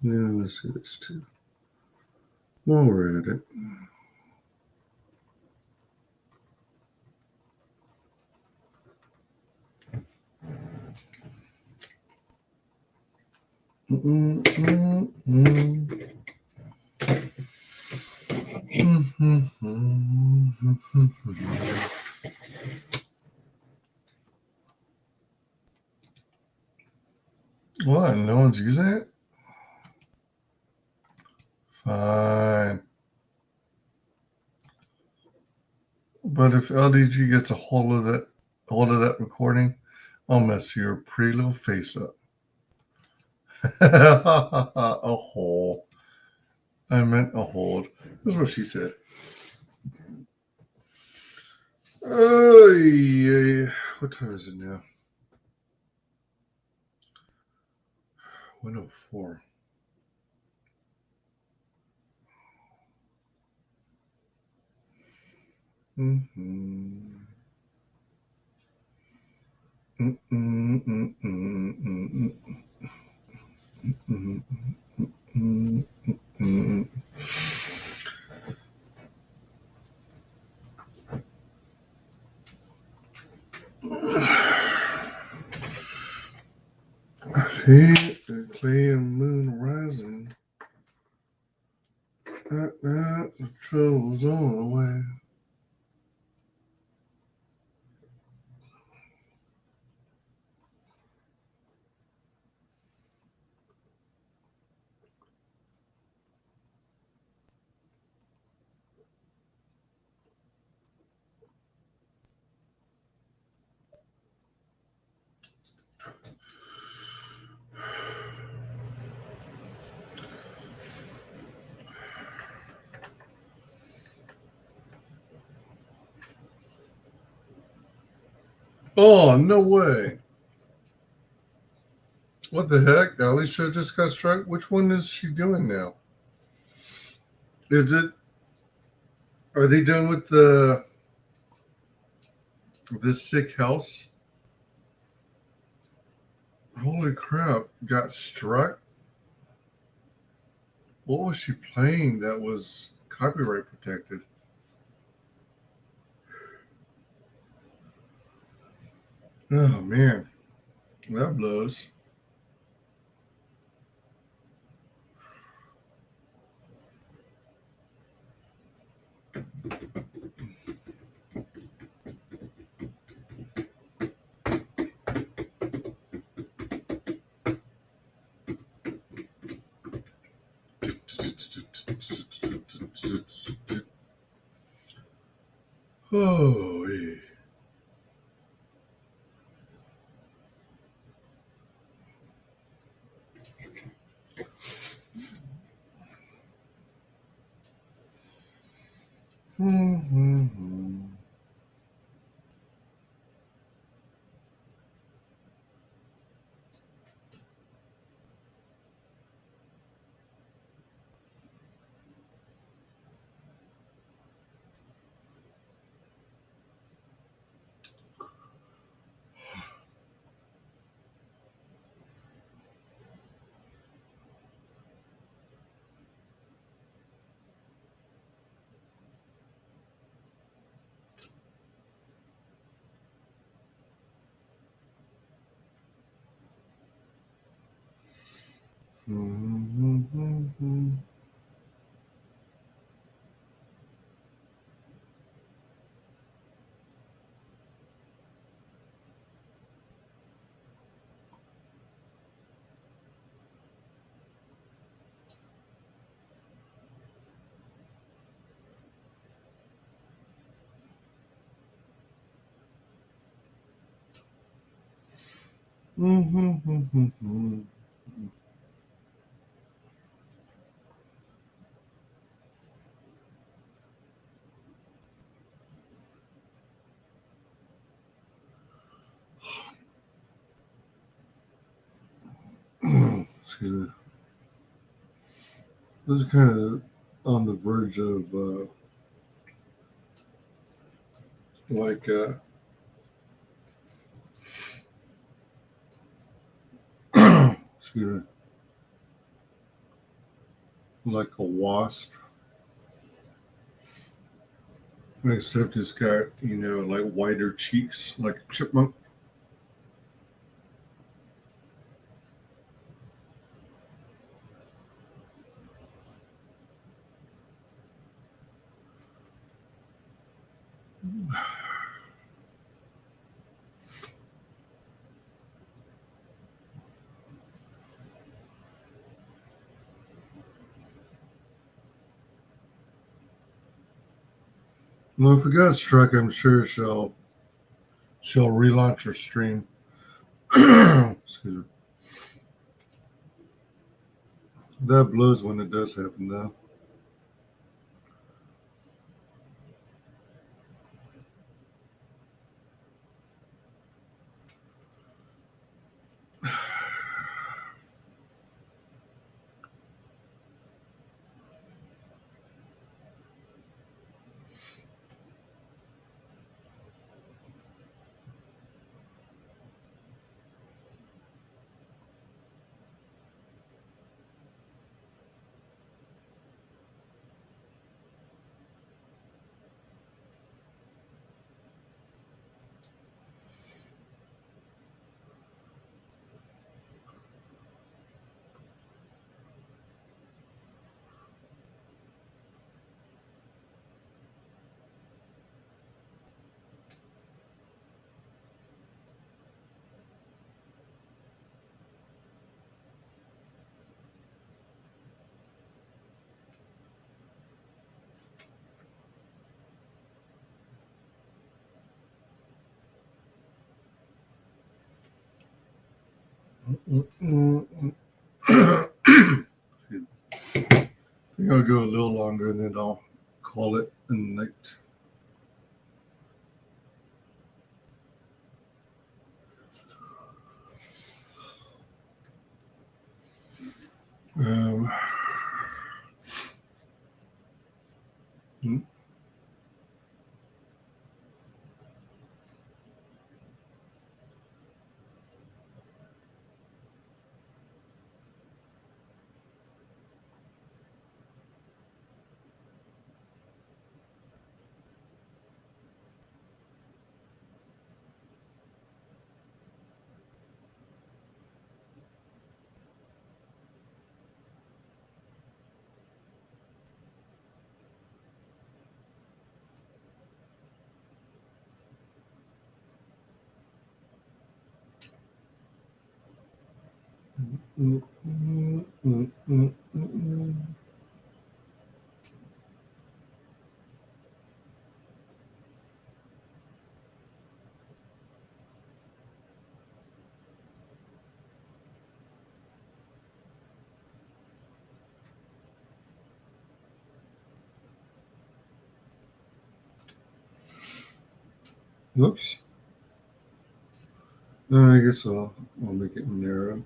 Yeah, let's see this too. While we're at it. What? No one's using it? Fine. But if LDG gets a hold of that recording, I'll mess your pretty little face up. A hole. I meant a hold. That's what she said. Oh, yeah. What time is it now? 1:04. Clay and moon rising. The troll's on the way. Oh, no way. What the heck? Alicia just got struck. Which one is she doing now? Are they done with this sick house? Holy crap. Got struck? What was she playing that was copyright protected? Oh, man. That blows. Oh, yeah. Excuse me. This is kind of on the verge of excuse me, like a wasp Except it's got, you know, like whiter cheeks, like a chipmunk. Well, if it got struck, I'm sure she'll relaunch her stream. Excuse me. That blows when it does happen, though. I think I'll go a little longer and then I'll call it a night. Um, Whoops. I guess I'll make it narrow.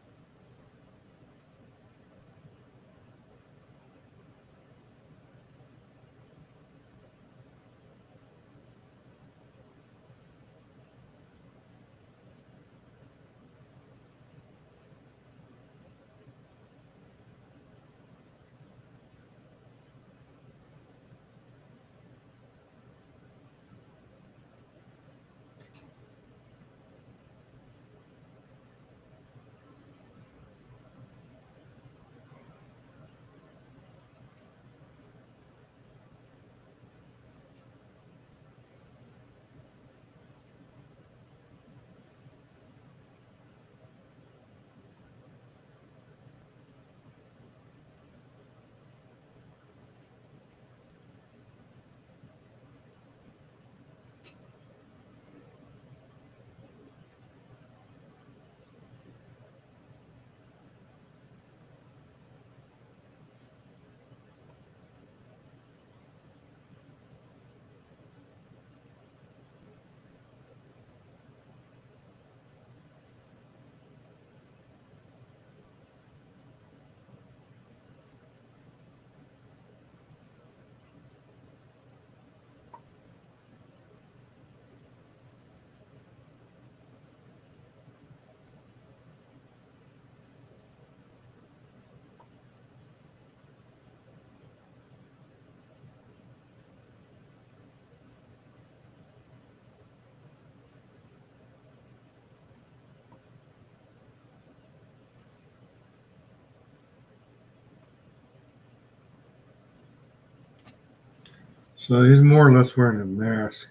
So he's more or less wearing a mask.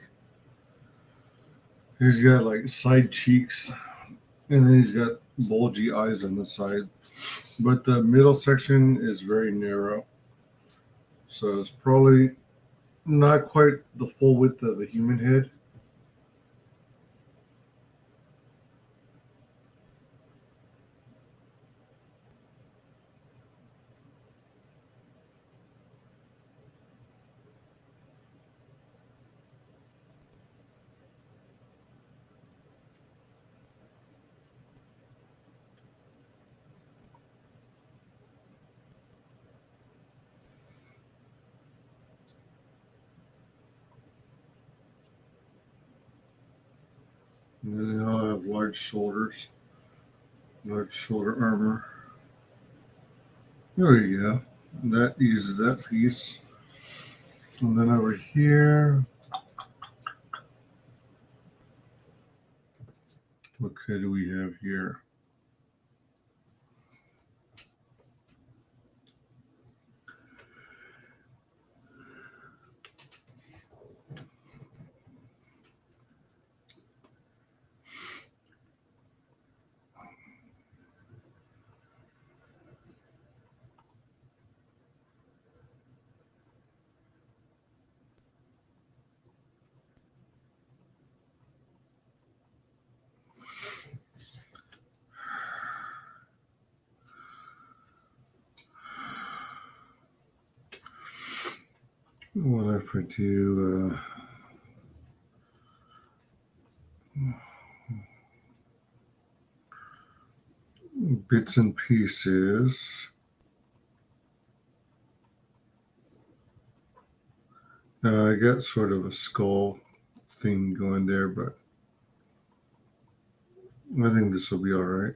He's got like side cheeks, and then he's got bulgy eyes on the side. But the middle section is very narrow. So it's probably not quite the full width of a human head. And then they all have large shoulders, large shoulder armor. There you go. That uses that piece. And then over here, what do we have here? What if I do bits and pieces? I got sort of a skull thing going there, but I think this will be all right.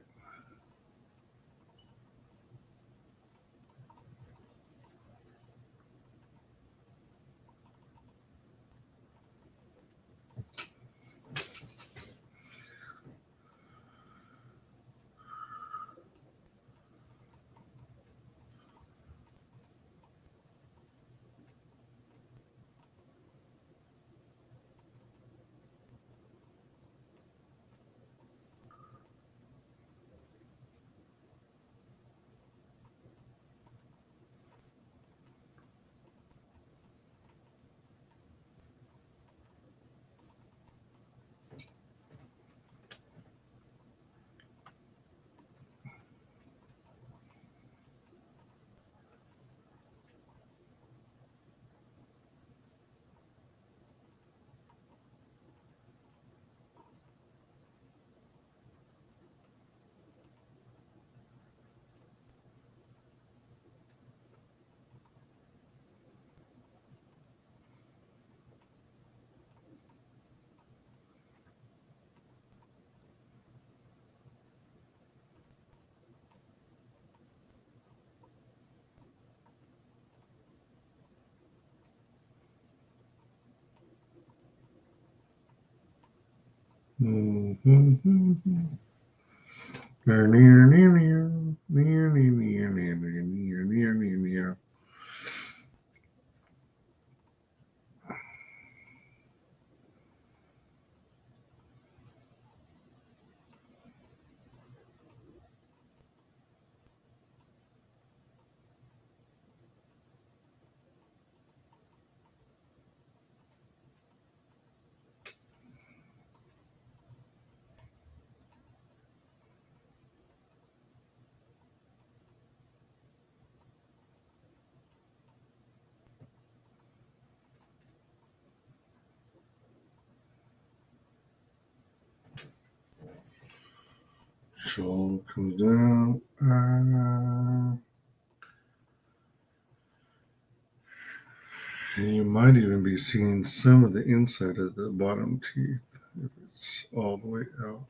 Shoulder comes down. And you might even be seeing some of the inside of the bottom teeth if it's all the way out.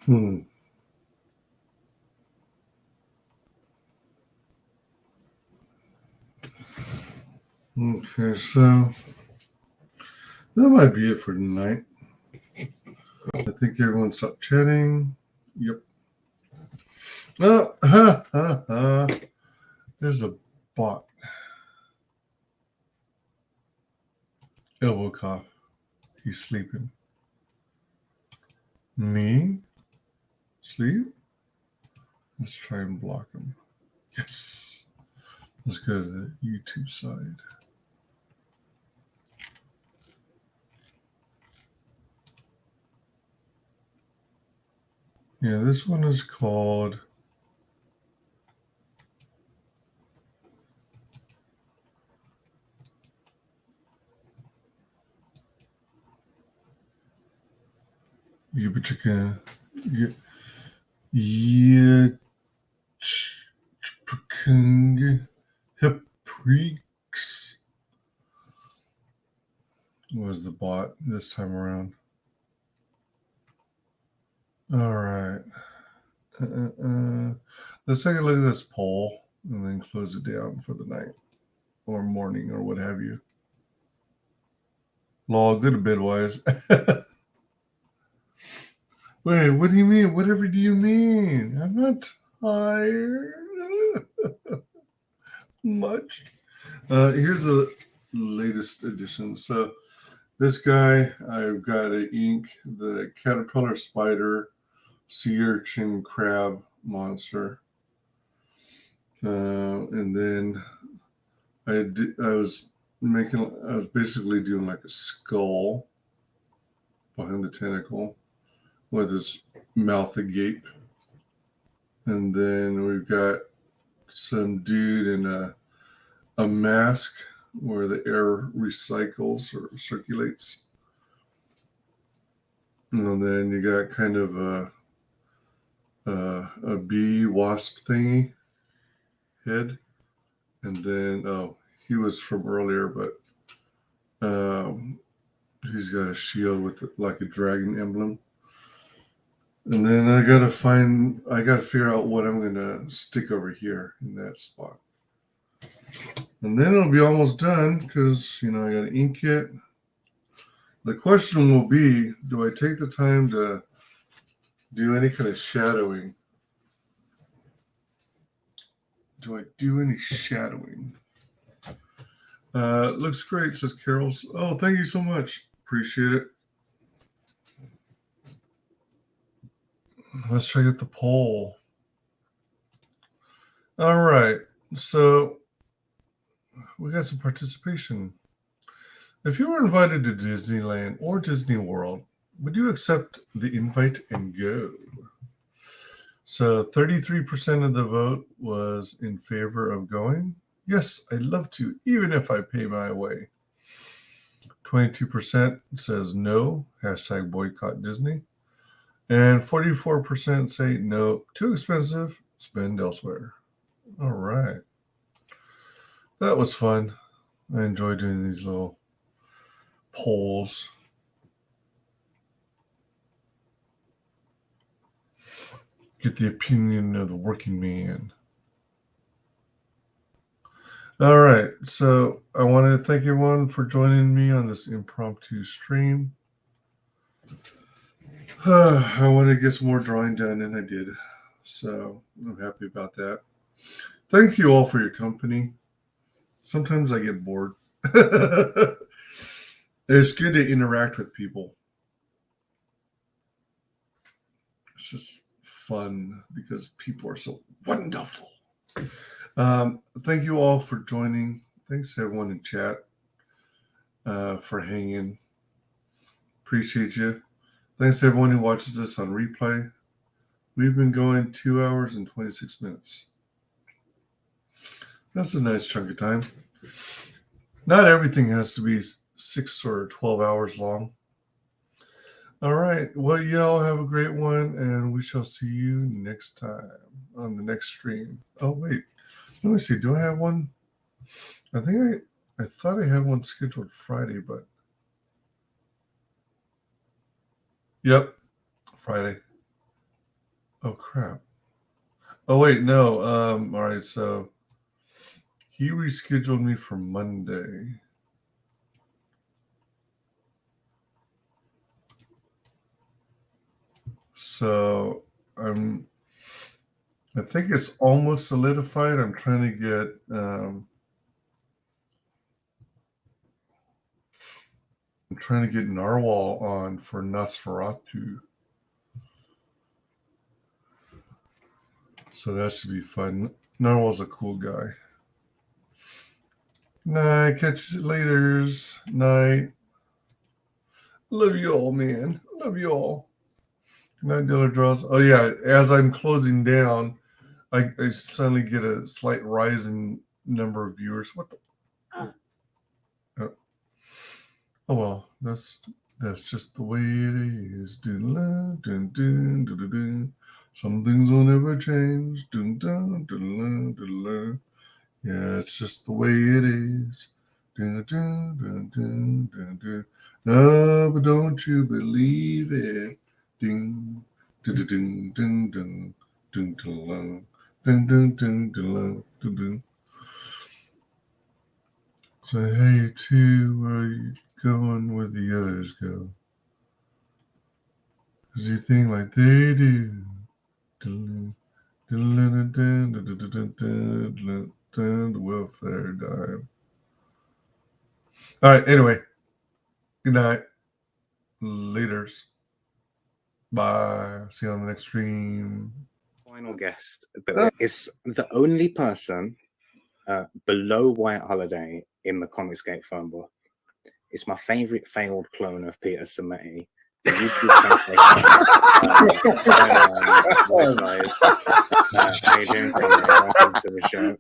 Okay, so that might be it for tonight. I think everyone stopped chatting. Yep. Oh, there's a bot. Elbow cough. He's sleeping. Me? Sleep? Let's try and block him. Yes. Let's go to the YouTube side. Yeah, this one is called Yubichika. Yechpkung Hiprix was the bot this time around. All right. Let's take a look at this poll and then close it down for the night or morning or what have you. Law, go to bed, Wise. Wait, what do you mean? Whatever do you mean? I'm not tired. Much. Here's the latest edition. So this guy, I've got an ink, the caterpillar spider, sea urchin crab monster. And then I was basically doing like a skull behind the tentacle with his mouth agape. And then we've got some dude in a mask where the air recycles or circulates. And then you got kind of a bee wasp thingy head. And then, he was from earlier, but he's got a shield with like a dragon emblem. And then I got to figure out what I'm going to stick over here in that spot. And then it'll be almost done because, I got to ink it. The question will be, do I take the time to do any kind of shadowing? Do I do any shadowing? Looks great, says Carol's. Oh, thank you so much. Appreciate it. Let's check out the poll. All right. So we got some participation. If you were invited to Disneyland or Disney World, would you accept the invite and go? So 33% of the vote was in favor of going. Yes, I'd love to, even if I pay my way. 22% says no, hashtag boycott Disney. And 44% say no, too expensive, spend elsewhere. All right. That was fun. I enjoy doing these little polls. Get the opinion of the working man. All right. So I want to thank everyone for joining me on this impromptu stream. I want to get some more drawing done, and I did. So I'm happy about that. Thank you all for your company. Sometimes I get bored. It's good to interact with people. It's just fun because people are so wonderful. Thank you all for joining. Thanks to everyone in chat for hanging. Appreciate you. Thanks to everyone who watches this on replay. We've been going 2 hours and 26 minutes. That's a nice chunk of time. Not everything has to be 6 or 12 hours long. All right. Well, y'all have a great one, and we shall see you next time on the next stream. Oh, wait. Let me see. Do I have one? I think I thought I had one scheduled Friday, but yep, Friday. Oh crap. Oh wait, no. All right, so he rescheduled me for Monday. So I think it's almost solidified. I'm trying to get Narwhal on for Nosferatu. So that should be fun. Narwhal's a cool guy. Night, catch you laters. Night. Love you all, man. Love you all. Good night, WyzDraws. Oh yeah, as I'm closing down, I suddenly get a slight rise in number of viewers. What the? Oh well, that's just the way it is. Dun, dun, dun, dun, dun, dun. Some things will never change. Dun, dun, dun, dun, dun. Yeah, it's just the way it is. Dun, dun, dun, dun, dun, dun. No, but don't you believe it? Ding, dun, dun, dun, dun, dun, dun, dun, dun, dun, dun, dun, dun. So hey, T, where are you going where the others go? Does he think like they do? The welfare dime. All right, anyway. Good night. Laters. Bye. See you on the next stream.
Final guest that is the only person below White Holiday in the Comicsgate phone book. It's my favorite failed clone of Peter Sameti. The YouTube channel. WyzGyz. How you doing, Conrad? Welcome to the show.